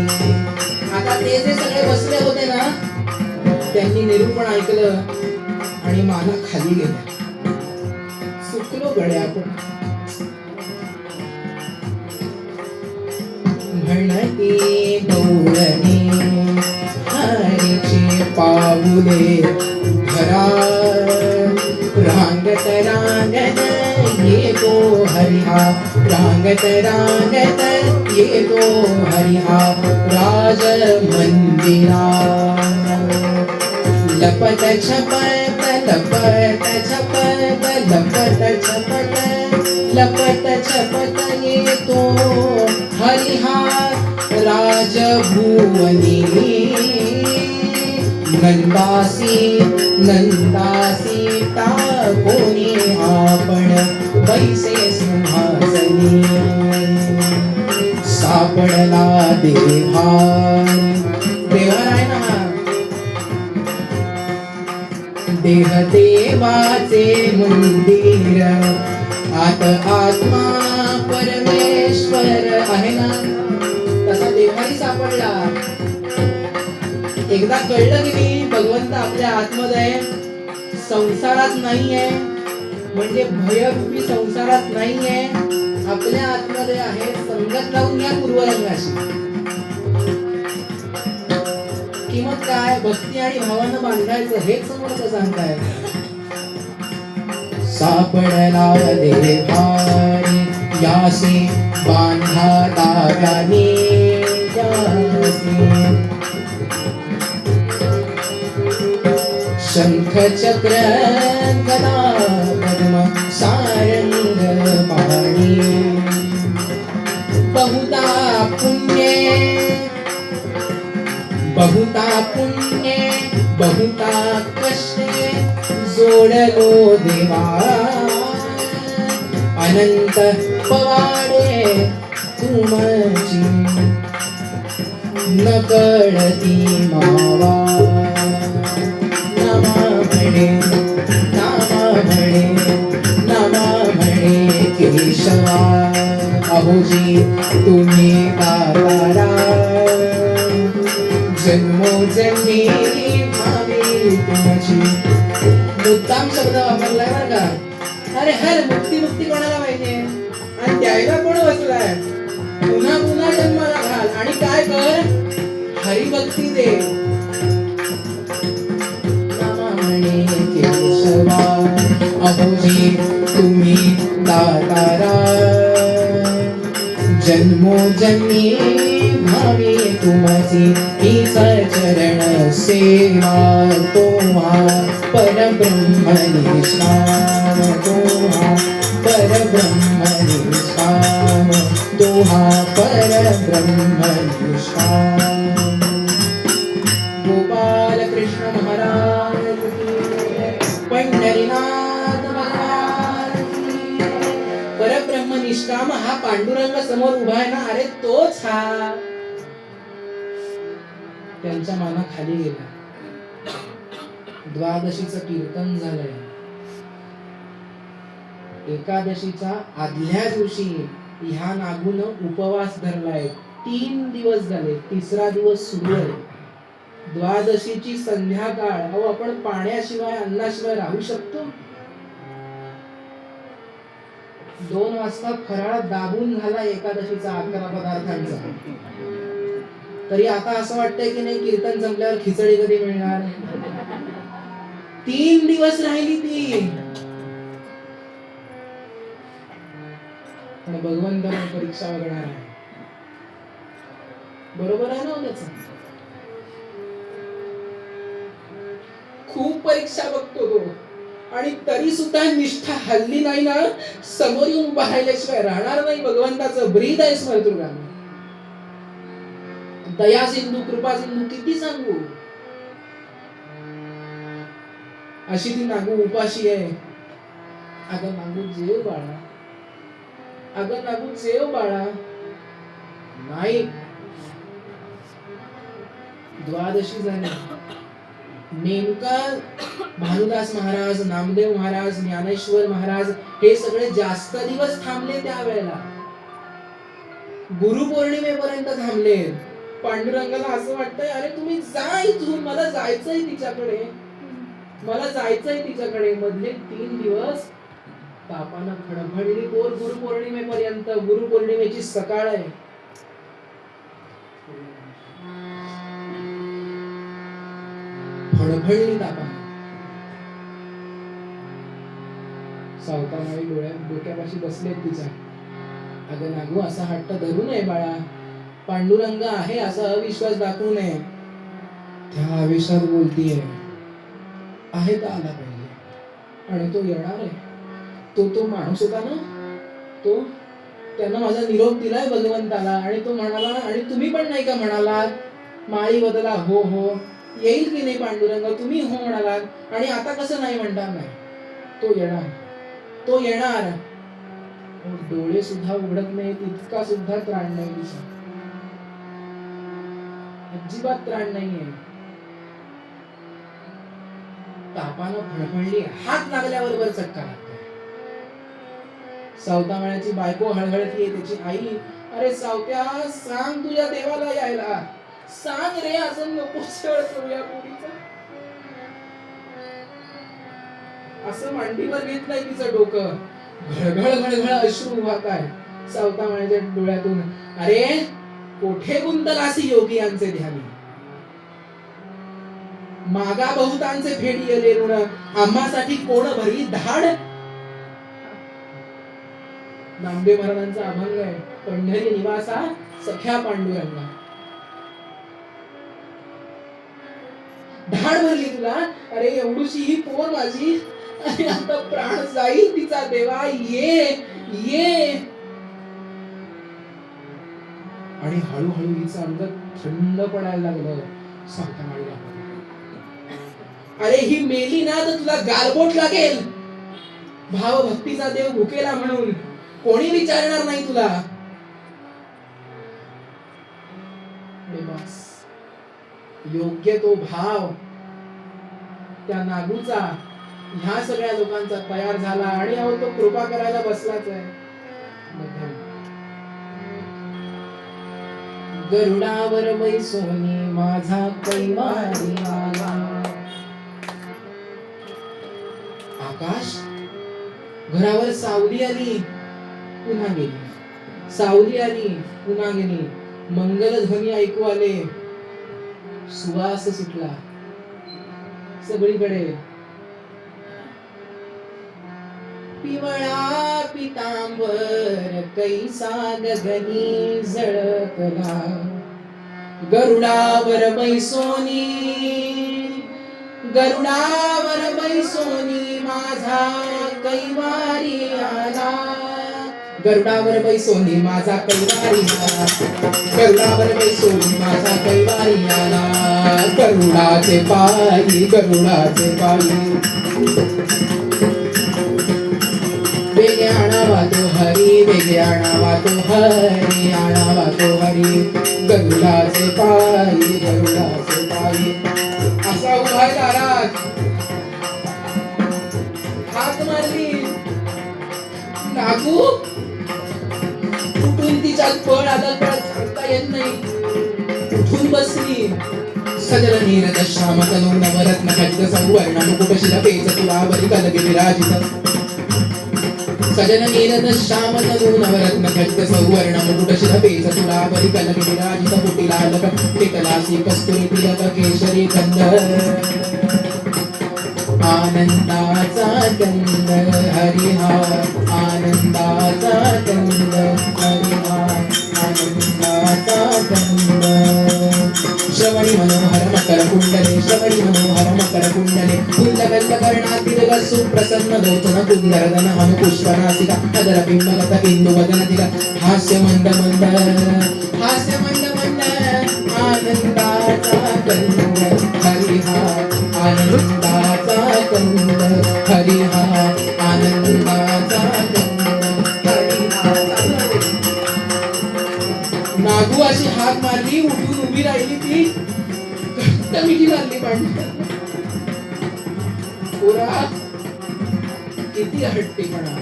आता ते जे सगळे बसले होते ना, त्यांनी निरूपण ऐकलं आणि माना खाली गेल्या. चुकलो गड्या आपण. म्हणती गवळणी हरीची पाऊले धरा. रांगत रांगत येतो हरिहा. रांगत रांगत येतो हरिहा राज मंदिरा. लपत छपत लपत छपत लपत छपत लपत छपत येतो हरिहा राजभुवनी. नंदासी टाकोनी आपण पैसे सिंहासनी. सापडला देवार. देवार आहे ना. देह देवाचे मंदिर. आत आत्मा परमेश्वर आहे ना. तसा देवाही सापडला. एकदा कळलं की नाही, भगवंत आपल्या आतमध्ये आहे, संसारात नाहीये. म्हणजे भयरूपी संसारात नाहीये, आपल्या आतमध्ये आहे. संगत लावून या पूर्वरंगाशी. किंमत काय? भक्ती आणि भावानं बांधायचं, हेच समर्थ सांगताय. सापडला देवारी यासी बांधा ताव्याने त्यासी शंख चक्र गदा पद्म सारंग पाणी बहुता पुण्ये बहुता कष्टे जोडलो देवा अनंत पवाडे तुमची न कळती मावा नामा म्हणे केशवा अहोजी तुम्ही तारा जन्मोजन्मी भावी तुमची मुद्दाम शब्द वापरलाय बरं का. अरे हर मुक्ती कोणाला पाहिजे आणि द्यायला कोण बसलाय. पुन्हा पुन्हा जन्माला घाल आणि काय कर हरिभक्ती दे. नामा म्हणे केशवा अहोजी तुम्ही दातारा जन्मोजन्मी भावी तुमची हीच चरण सेवा तोहा परब्रह्म निष्काम तोहा परब्रह्म निष्काम तोहा परब्रह्म निष्काम. गोपाल कृष्ण महाराज पंढरीनाथ महाराज परब्रह्म निष्काम हा पांडुरंग समोर उभा आहे ना. अरे तोच हा त्यांच्या मानाखाली गेला. द्वादशीचं कीर्तन झालंय. एकादशीच्या आदल्या दिवशी ह्या नागून उपवास धरलाय. 3 दिवस झाले. 3रा दिवस सुरू आहे. द्वादशीची संध्याकाळ. अहो आपण पाण्याशिवाय अन्नाशिवाय राहू शकतो. 2 वाजता फराळ दाबून झाला एकादशीचा 11 पदार्थांचा. तरी आता असं वाटतंय की नाही कीर्तन संपल्यावर खिचडी कधी मिळणार. 3 दिवस राहिली ती. पण भगवंताने परीक्षा बघणार आहे. बरोबर आहे ना त्याच. खूप परीक्षा बघतो तो आणि तरी सुद्धा निष्ठा हल्ली नाही ना. समोर येऊन उभा राहिल्याशिवाय राहणार नाही. भगवंताचं ब्रीद आहे स्मृतुर्गामी. दया सिंधू कृपा सिंधू किती सांगू. अशी ती नागू उपाशी आहे. अगं नागू जेव बाळा. अगं नागू जेव बाळा. नाही. द्वादशी झाली. नेमका भानुदास महाराज, नामदेव महाराज, ज्ञानेश्वर महाराज हे सगळे जास्त दिवस थांबले त्यावेळेला. गुरुपौर्णिमेपर्यंत थांबले. पांडुरंगाला असं वाटतंय अरे तुम्ही जा इथून. मला जायचंय तिच्याकडे. मला जायचंय तिच्याकडे. मधले 3 दिवस तापानं फडफडली पोर गुरुपौर्णिमेपर्यंत. गुरुपौर्णिमेची सकाळ आहे. फडफडली तापानं. सावतामाई डोक्यापाशी बसलेत तिच्या. अगं नागू असा हट्ट धरू नये बाळा. पांडुरंग आहे असा अविश्वास दाखवू नये. त्या आवेशात बोलतीये. आहे तर आला पाहिजे आणि तो येणार आहे. तो माणूस होता ना. तो त्यानं माझा निरोप दिलाय भगवंताला आणि तो म्हणाला आणि तुम्ही पण नाही का म्हणाला माळी बदला हो हो येईल की नाही पांडुरंग. तुम्ही हो म्हणालात आणि आता कसं नाही म्हणणार नाही. तो येणार. तो येणार. डोळे सुद्धा उघडत नाही. इतका सुद्धा त्राण नाही तिचा. अजिबात त्राण नाहीये. तापानं फडफडली. हात लागल्याबरोबर चटका लागतो. सावतामाळ्याची बायको हळहळतीये. त्याची आई अरे सावत्या सांग तुझ्या देवाला यायला. सांग रे असं नको छळ करूया पोरीचं. असं मांडीवर घेतलंय तिचं डोकं. घळघळ घळघळ अश्रू वाहत आहे सावतामाळ्याच्या डोळ्यातून. अरे कोठे गुंतलासी योगियांचे ध्यानी. मागा बहुतांचे फेडिले ऋण. आम्हासाठी कोण भरी धाड. नामदेव महाराजांचा अभंग आहे, पंढरी निवासा सख्या पांडुरंगा. धाड भरली तुला, अरे एवढीशी ही पोर माझी, आणि आता प्राण जाईल तिचा, देवा ये ये. आणि हळूहळू हिचं अंग थंड पडायला लागलं. सावतामाळीला, अरे ही मेली ना तर तुला गालबोट लागेल. भाव भक्तीचा देव भुकेला म्हणून कोणी विचारणार नाही तुला. बस योग्य तो भाव त्या नागूचा ह्या सगळ्या लोकांचा तयार झाला, आणि अहो तो कृपा करायला बसलाच आहे. गरुडावर बैसोनी माझा कैवारी आला. आकाश, घरावर सावली आली पुन्हा गेली, सावली आली पुन्हा गेली. मंगलध्वनी ऐकू आले, सुवास सुटला सगळीकडे. पिवळा पितांबर कैसा गगनी झळकला. गरुडावर बैसोनी, गरुडावर बैसोनी माझा कैवारी आला. गरुडावर बैसोनी माझा कैवारी आला. गरुडावर बैसोनी माझा कैवारी आला. गरुडाचे पायी, गरुडाचे पायी, वेगे आणावा तो हरी, वेगे आणावा तो हरी, आणावा तो हरी. गरुडाचे पायी, गरुडाचे पायी. असा उभा दारात हात मारली. नागू उठून तिच्यात पळ आला, पण सांगता येत नाही. उठून बसली. सजल नीरद श्याम तनू नवरत्न खचित संवर्ण मुकुट शिरपेच तुलावरी कलगे विराजित. सजल नीरद श्याम तनू नवरत्न खचित संवर्ण मुकुट शिरपेच तुलावरी कलगे विराजित. कुटिलालक टिकलासी कस्तुरी तिलक केशरी कंद. आनंदाचा कंद हरिहा, आनंदाचा कंद हरिहा, आनंदाचा कंद. श्रवणी मनोहर मकर कुंडले, श्रवणी मनोहर मकर कुंडले. कुंडगल्ल कर्णातील सुप्रसन्न लोचन कुंदरदन अनुपुष्पनासिका. अदर बिंबगत बिंदु वदन तिला. हास्य मंद मंद, हास्य मंद मंद. आनंदाचा कंद हरिहा, आनंदाचा कंद हरिहा, आनंदाचा कंद हरिहा. नागू अशी हाक मारली, उठून उभी राहिली. ती घट्ट मिठी लागली पांढऱ्या. पुरा किती हट्टीपणा.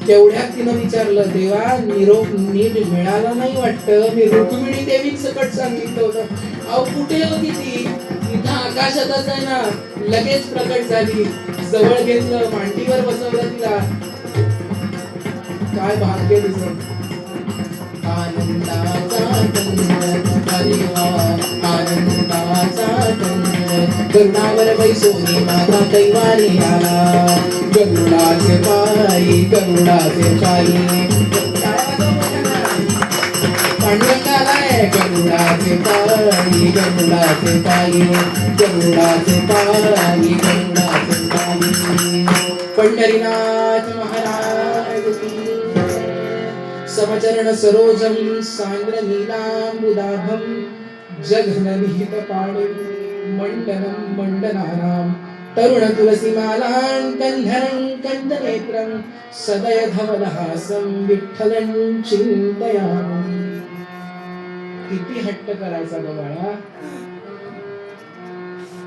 तेवढ्यात तिनं विचारलं, देवा निरोप नीट मिळाला नाही वाटतं. मी रुक्मिणी देवी सकट सांगितलं होतं. अहो कुठे होती ती? इथं आकाशातच आहे ना. लगेच प्रकट झाली. जवळ घेतलं, मांडीवर बसवलं तिला. काय भाग्य दिसत. आनंदाचा कंद हरिहा, आनंदाचा कंद. गरुडावर बैसोनी माझा कैवारी आला. गरुडाचे पायी, गरुडाचे पायी. पांडुरंग आलाय. गरुडाचे पायी, गरुडाचे पायी, गरुडाचे पायी, गरुडाचे पायी. पंढरीनाथ महाराज की. समचरण सरोजम सांद्र नीलांबुदाभम. जघननिहित पाणि मंडनं मंडनानां. तरुण तुलसी मालां कंधरं कंदनेत्रं. सदय धवलहासं विठ्ठलं चिंतयामि. किती हट्ट करायचा बाळा.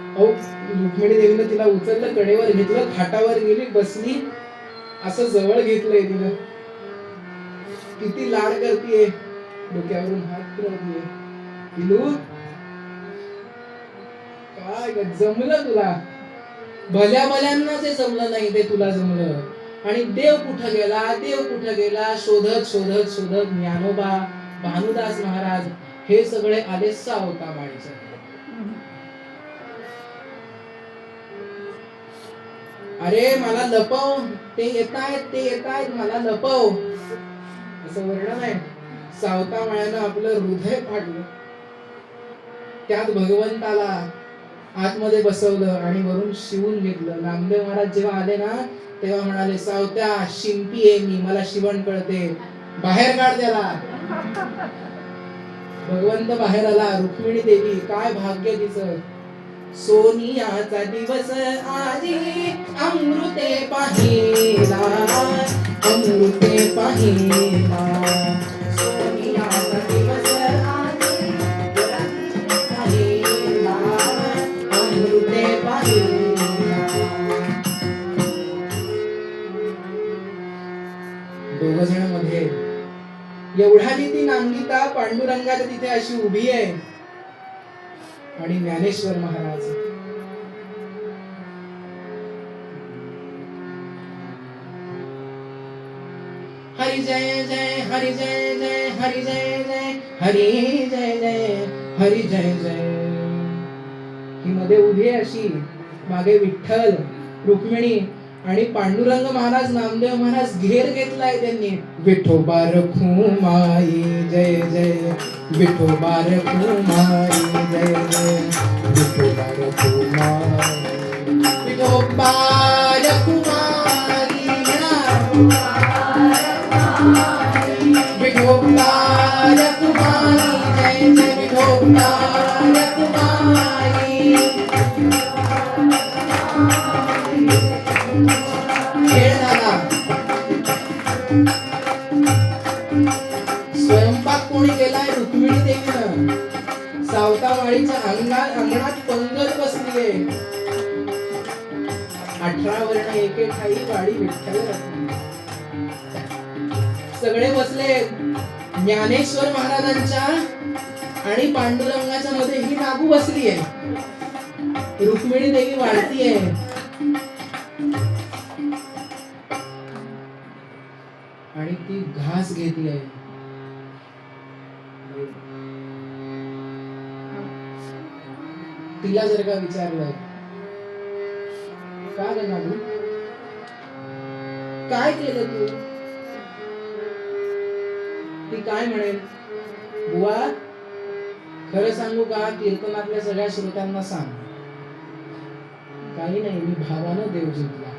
अहो रुक्मिणी देवीने तिला उचललं, कडेवर घेतलं, खाटावर गेली, बसली. असं जवळ घेतलंय तिला. किती लाड करतीये, डोक्यावरून हात फिरवतीये. पिलू काय जमलं तुला. भल्या भल्यांना जे जमलं नाही ते तुला जमलं. आणि देव कुठं गेला, देव कुठं गेला शोधत शोधत शोधत ज्ञानोबा, भानुदास महाराज हे सगळे आले सावतामाळीच्या. अरे मला लपव, ते येत आहेत मला लपव, असं वर्णन आहे. सावता माळ्यानं आपलं हृदय फाडलं, त्यात भगवंताला आतमध्ये बसवलं आणि वरून शिवून घेतलं. नामदेव महाराज जेव्हा आले ना तेव्हा म्हणाले, सावत्या शिंपी आहे मी, मला शिवण कळते, बाहेर काढ त्याला. भगवंत बाहेर आला. रुक्मिणी देवी, काय भाग्य तिचं. सोनियाचा दिवस आजी अमृते पाहिला, अमृते पाहिला. सोनियाचा दिवस आजी पाहिला, अमृते पाहिला. दोघ जण मध्ये एवढाली ती नांगिता पांडुरंगाच्या तिथे अशी उभी आहे. आणि ज्ञानेश्वर महाराज हरी जय जय, हरी जय जय, हरी जय जय, हरी जय जय, हरी जय जय. ही मध्ये उभी आहे अशी, मागे विठ्ठल, रुक्मिणी आणि पांडुरंग महाराज, नामदेव महाराज घेर घेतलाय त्यांनी. विठोबा रखुमाई जय जय, विठोबा रखुमाई जय जय, विठोबा रखुमाई, विठोबा रखुमाई विठोबा रखुमाई जय जय, विठोबा रखुमाई. खेळ झाला. स्वयंपाक कोणी केलाय? रुक्मिणी देवीनं. सावतामाळीच्या अंगणात पंगत बसलीये. 18 वर्ण एके ठाई वाडी विठ्ठल रखुमाई. सगळे बसले. ज्ञानेश्वर महाराजांच्या आणि पांडुरंगाच्या मध्ये ही नागू बसली आहे. रुक्मिणी देवी वाढतीये. आणि ती घास घेतली आहे. तिला जर का विचारलं, का ग नागू, काय केलं तू? ती काय म्हणेल? बुवा खरं सांगू का, कीर्तनातल्या सगळ्या श्रोत्यांना सांग, काही नाही, मी भावानं देव जिंकला.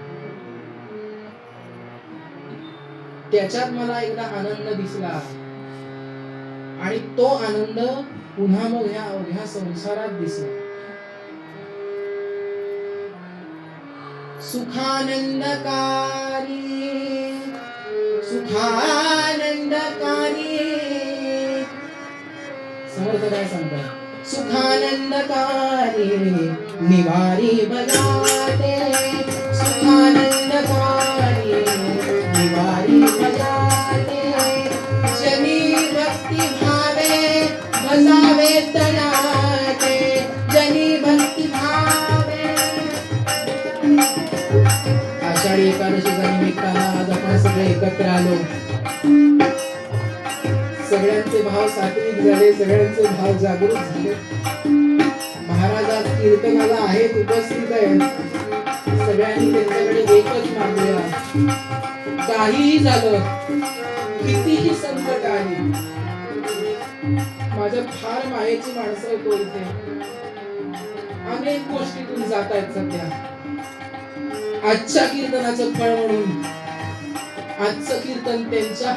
त्याच्यात मला एकदा आनंद दिसला आणि तो आनंद पुन्हा मग ह्या अवघ्या संसारात दिसला. सुखानंदकारी, सुखानंदकारी. समर्थ काय सांगतात? सुखानंदकारी निवारी बजाते, सुखानंदकारी निवारी बजाते. जनी भक्ति भावे बजावे तनाते, जनी भक्ति भावे. आषाढी एकादशीच्या निमित्तानं आज आपण सगळे एकत्र आलो. सगळ्यांचे भाव सात्विक झाले, सगळ्यांचे भाव जागृत झाले. महाराज आज कीर्तनाला आहेत, उपस्थित आहेत. सगळ्यांनी त्यांच्याकडे एकच मागूया. काहीही झालं, कितीही संकट आली, माझ्या फार मायेची माणसं आहेत इथे. अनेक गोष्टीतून जात आहेत सध्या. आजच्या कीर्तनाचं फळ म्हणून आजचं कीर्तन त्यांच्या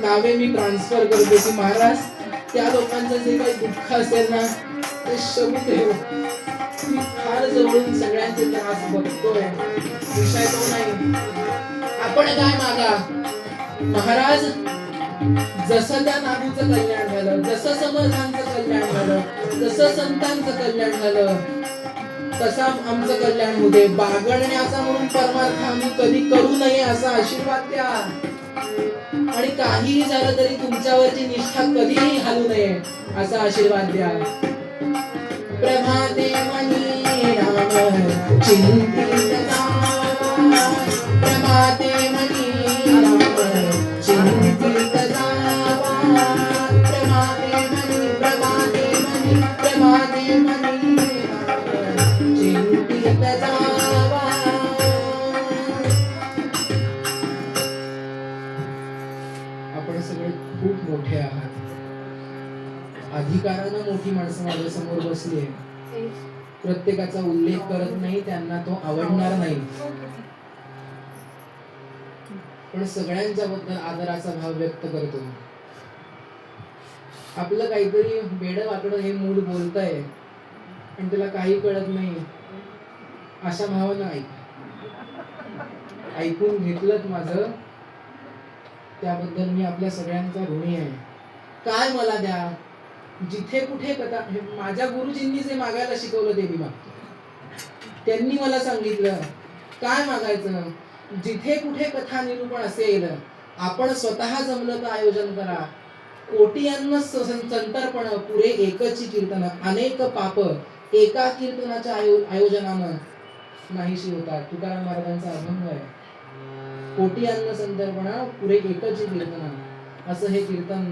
नावे मी ट्रान्सफर करतो की महाराज, त्या लोकांचं जे काही दुःख असेल ना ते शमू ठेव. मी फार जवळून सगळ्यांचे त्रास बघतोय. विषय तो नाही. आपण काय मागा महाराज, जसं त्या नागूचं कल्याण झालं, जसं समर्थांचं कल्याण झालं, जसं संतांचं कल्याण झालं, तसा आमचं कल्याण होऊ दे. बागडण्याचा म्हणून परमार्थ आम्ही कधी करू नये असा आशीर्वाद द्या. आणि काहीही झालं तरी तुमच्यावरची निष्ठा कधीही हलू नये असा आशीर्वाद द्या. प्रभाते मनी राम चिंतित जावा, प्रभाते मनी राम चिंतित जावा, प्रभाते मनी, प्रभाते मनी, प्रभाते मनी राम चिंतित जावा. मोठी माणसं माझ्या समोर बसली आहे, प्रत्येकाचा उल्लेख करत नाही, त्यांना तो आवडणार नाही, पण सगळ्यांच्या बद्दल आदराचा भाव व्यक्त करतो. आपलं काहीतरी बेड वाकडं हे मूड बोलतंय पण त्याला काही कळत नाही, अशा भावानं ऐकून घेतलं माझं, त्याबद्दल मी आपल्या सगळ्यांचा ऋणी आहे. काय मला द्या, जिथे कुठे कथा, माझ्या गुरुजींनी जे मागायला शिकवलं ते मी मागतो. त्यांनी मला सांगितलं काय मागायचं, जिथे कुठे कथा निरूपण असेल आपण स्वतः जमलं तर आयोजन करा. कोटियांना संतर्पण पुरे एकची कीर्तन, अनेक पाप एका कीर्तनाच्या आयोजनानं नाहीशी होतात. तुकाराम महाराजांचा अभंग आहे, कोटियांना संतर्पण पुरे एकची कीर्तन, असं हे कीर्तन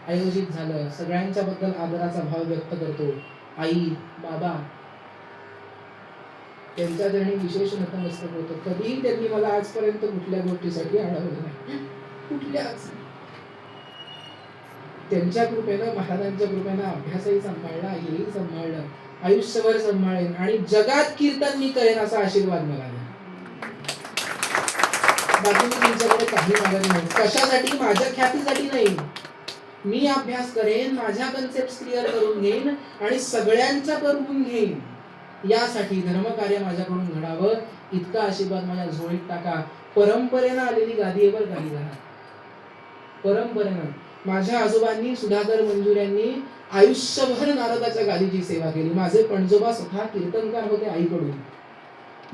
आयोजित झालं. सगळ्यांच्या बद्दल आदराचा भाव व्यक्त करतो. आई बाबा त्यांच्या चरणी विशेष नतमस्तक होतं. कधीही त्यांनी मला आजपर्यंत कुठल्या गोष्टीसाठी अडवलं नाही, कुठल्याच. त्यांच्या कृपेनं, महाराजांच्या कृपेनं अभ्यासही सांभाळला, हेही सांभाळलं, आयुष्यभर सांभाळेन आणि जगात कीर्तन मी करेन असा आशीर्वाद मला द्या. बाकी मी तुमच्याकडे काही मागत नाही. कशासाठी? माझ्या ख्यातीसाठी नाही. मी अभ्यास करेन, माझ्या कन्सेप्ट क्लिअर करून घेईन आणि सगळ्यांच्या करून घेईन, यासाठी धर्मकार्य माझ्याकडून घडावं इतका आशीर्वाद माझ्या झोळीत टाका. परंपरेनं आलेली गादी आहे बरं काही घरात, परंपरेनं. माझ्या आजोबांनी, सुधाकर मंजुऱ्यांनी आयुष्यभर नारदाच्या गादीची सेवा केली. माझे पणजोबा स्वतः कीर्तनकार होते आईकडून.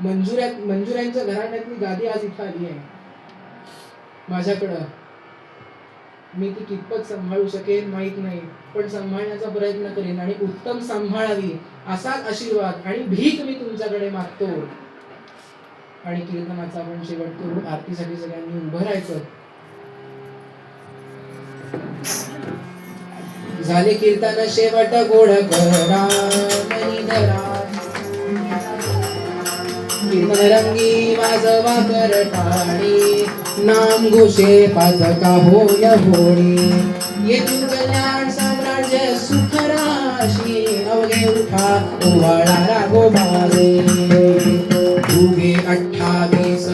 मंजुऱ्यांच्या घराण्यातली गादी आज इथं आली आहे माझ्याकडं. मी ती कितपत सांभाळू शकेन माहित नाही, पण सांभाळण्याचा प्रयत्न करेन आणि उत्तम सांभाळावी असाच आशीर्वाद आणि भीक मी तुमच्याकडे मागतो. आणि कीर्तनाचा आपण शेवट करू. आरतीसाठी सगळ्यांनी उभं राहायचं. झाले कीर्तन शेवट गोड करा कीर्तन रंगी वाजवा करताळी, नाम घोषे पादका होय होळी. येथून कल्याण साम्राज्य सुख राशी, अवघे उठा ओवाळा राघोबारे. उगे 28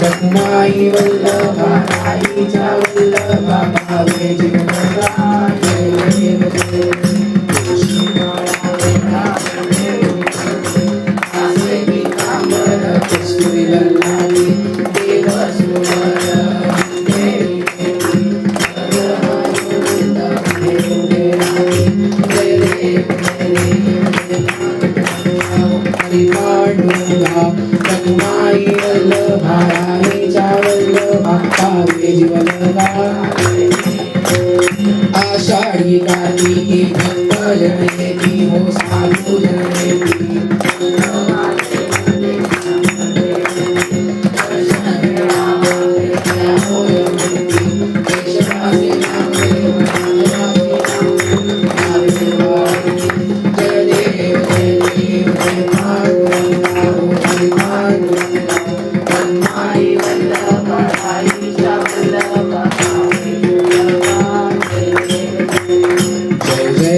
रखुमाई वल्लभा आईच्या वल्लभा भावे जीवनराय आषाढी कार्तिकी भक्त जनेती हो साधु जनेती.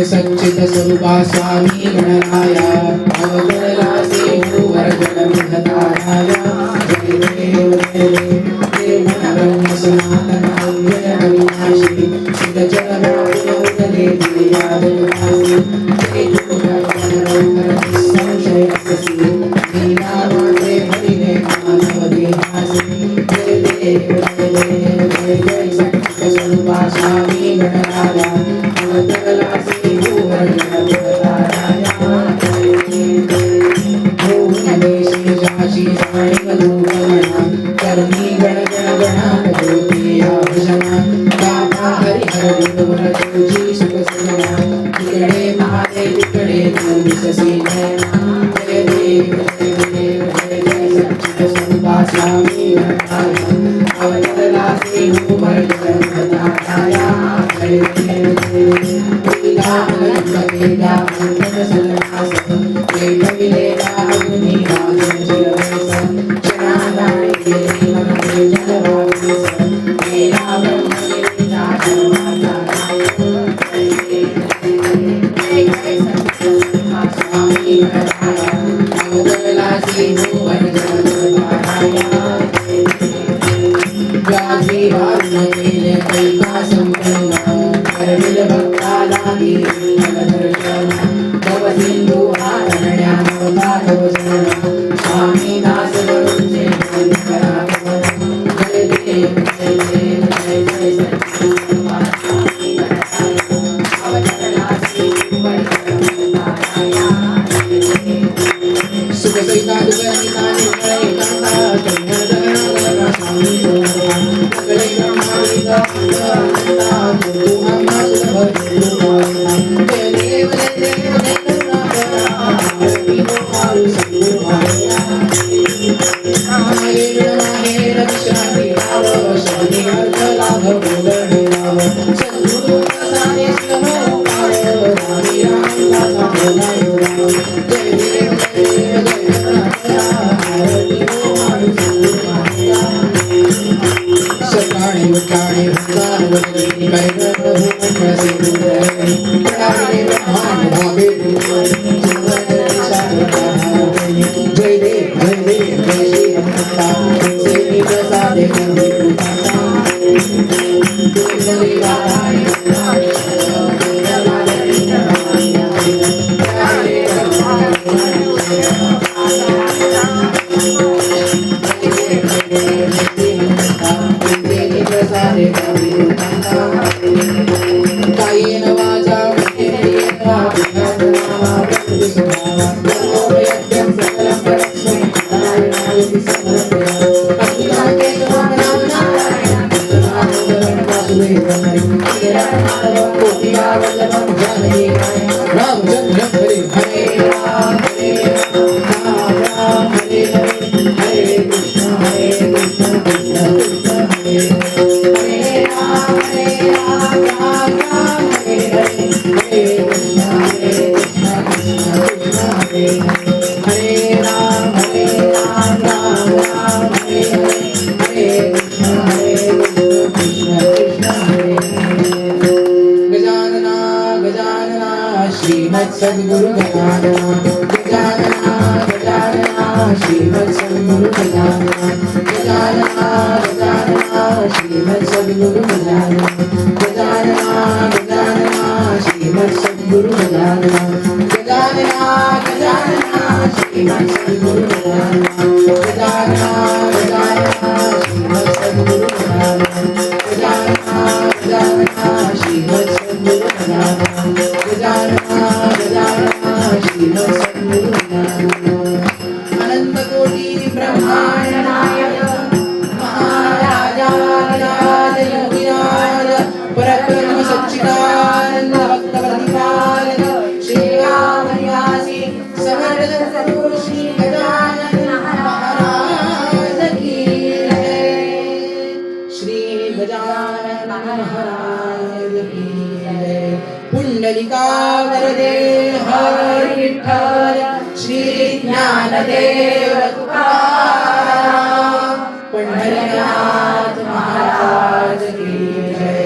सच्चिद स्वरूपा स्वामी गणराया, अवतरला देव वर्जन विधताराया. जय देव जय देव ब्रह्म सनातन अव्यय अविनाशी, सिद्ध चरणारविंद देवी यादवासी. जय जोगणरौद्र संशय असि, लीलामात्रे हरिणे मानव देहासी. जय देव जय देव जय जय सच्चिद स्वरूपा स्वामी गणराया, अवतरला कर्मी गण गण गणापती भजना. बाबा हरि हर गुरुवर तुझी सुख सजना, तिकडे महादेव तिकडे तू दिससी नयना. जय देव जय देव जय जय सच्चिद स्वरूपा स्वामी गणराया, अवतरला देव वर्जन विधाताया. सद्गुरु गजानना गजानना गजानना श्रीमत् सद्गुरु गजानना गजानना गजानना श्रीमत् सद्गुरु गजानना गजानना गजानना श्रीमत् सद्गुरु गजानना गजानना गजानना श्रीमत् सद्गुरु गजानना गजानना गजानना श्रीमत् सद्गुरु गजानना गजानना गजानना श्रीमत् सद्गुरु गजानना अनंत कोटि ब्रह्मांड नायक महाराजाधिराज योगिराज परब्रह्म सच्चिदानंद भक्त प्रतिपालक श्री रामनिवासी समर्थ सद्गुरु श्री गजानन महाराज की जय। श्री गजानन महाराज की जय। पुंडलिका वरदे हर विठ्ठल श्री ज्ञानदेव तुकाराम पंढरीनाथ महाराज की जय।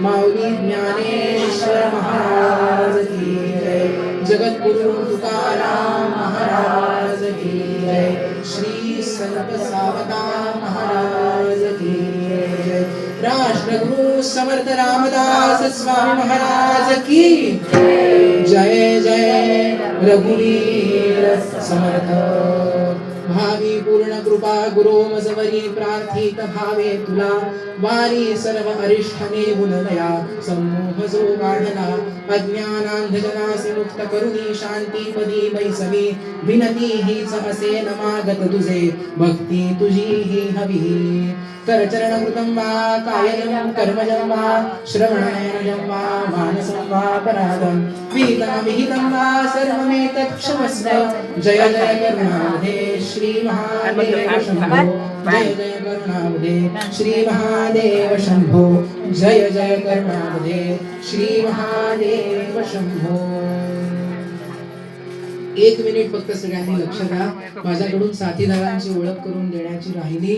माऊली ज्ञानेश्वर महाराज की जय। जगद्गुरु तुकाराम महाराज की जय। श्री संत सावधान महाराज की जय। राष्ट्रगुरु समर्थ रामदास स्वामी महाराज की जय। जय रघुवीर समर्थ। भावी पूर्ण कृपा गुरु मजवरी प्रार्थित भावे तुला वारी सर्व अरिष्ठने गुणदया सम्मोह जो गाढला अज्ञानांधजनासी मुक्त करुणी शांती पदी बैसवी विनती हीच असे नमागत तुझे भक्ती तुझी ही हवी करचरण कृतं वा कायजं कर्मजं वा श्रवणनयनं वा मानसं वा पराधं विहितं विहितं वा सर्वमेतत् क्षमस्व। जय जय करुणानिधे श्री महादेव शंभो जय जय करुणानिधे कर्णावदे श्री महादेव शंभो जय जय कर्णावदे श्री महादेव शंभो. 1 मिनिट फक्त सगळ्यांनी लक्ष द्या. माझ्याकडून साथीदारांची ओळख करून देण्याची राहिली.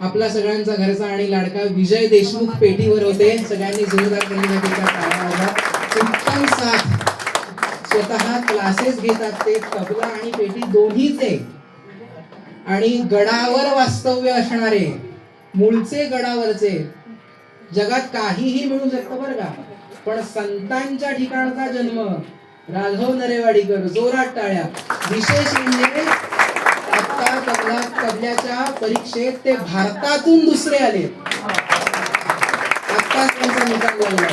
आपला सगळ्यांचा घरचा आणि लाडका विजय देशमुख पेटीवर होते. सगळ्यांनी जोरदार त्यांच्या टाळ्या. उत्तम साथ. स्वतः क्लासेस घेतात ते, तबला आणि पेटी दोन्हीच आहे. आणि गडावर वास्तव्य असणारे, मूळचे गडावरचे. जगात काहीही मिळू शकतं बरं का, पण संतांच्या ठिकाणचा जन्म. राघव नरेवाडीकर, जोरात टाळ्या. विशेष म्हणजे आता तबल्याच्या परीक्षेत ते भारतातून दुसरे आले. आत्ताच त्यांचा निकाल लागला.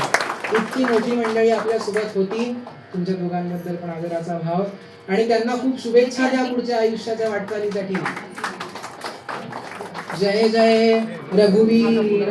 इतकी मोठी मंडळी आपल्या सोबत होती. तुमच्या दोघांबद्दल पण आदराचा भाव आणि त्यांना खूप शुभेच्छा द्या पुढच्या आयुष्याच्या वाटचालीसाठी. जय जय रघुवीर.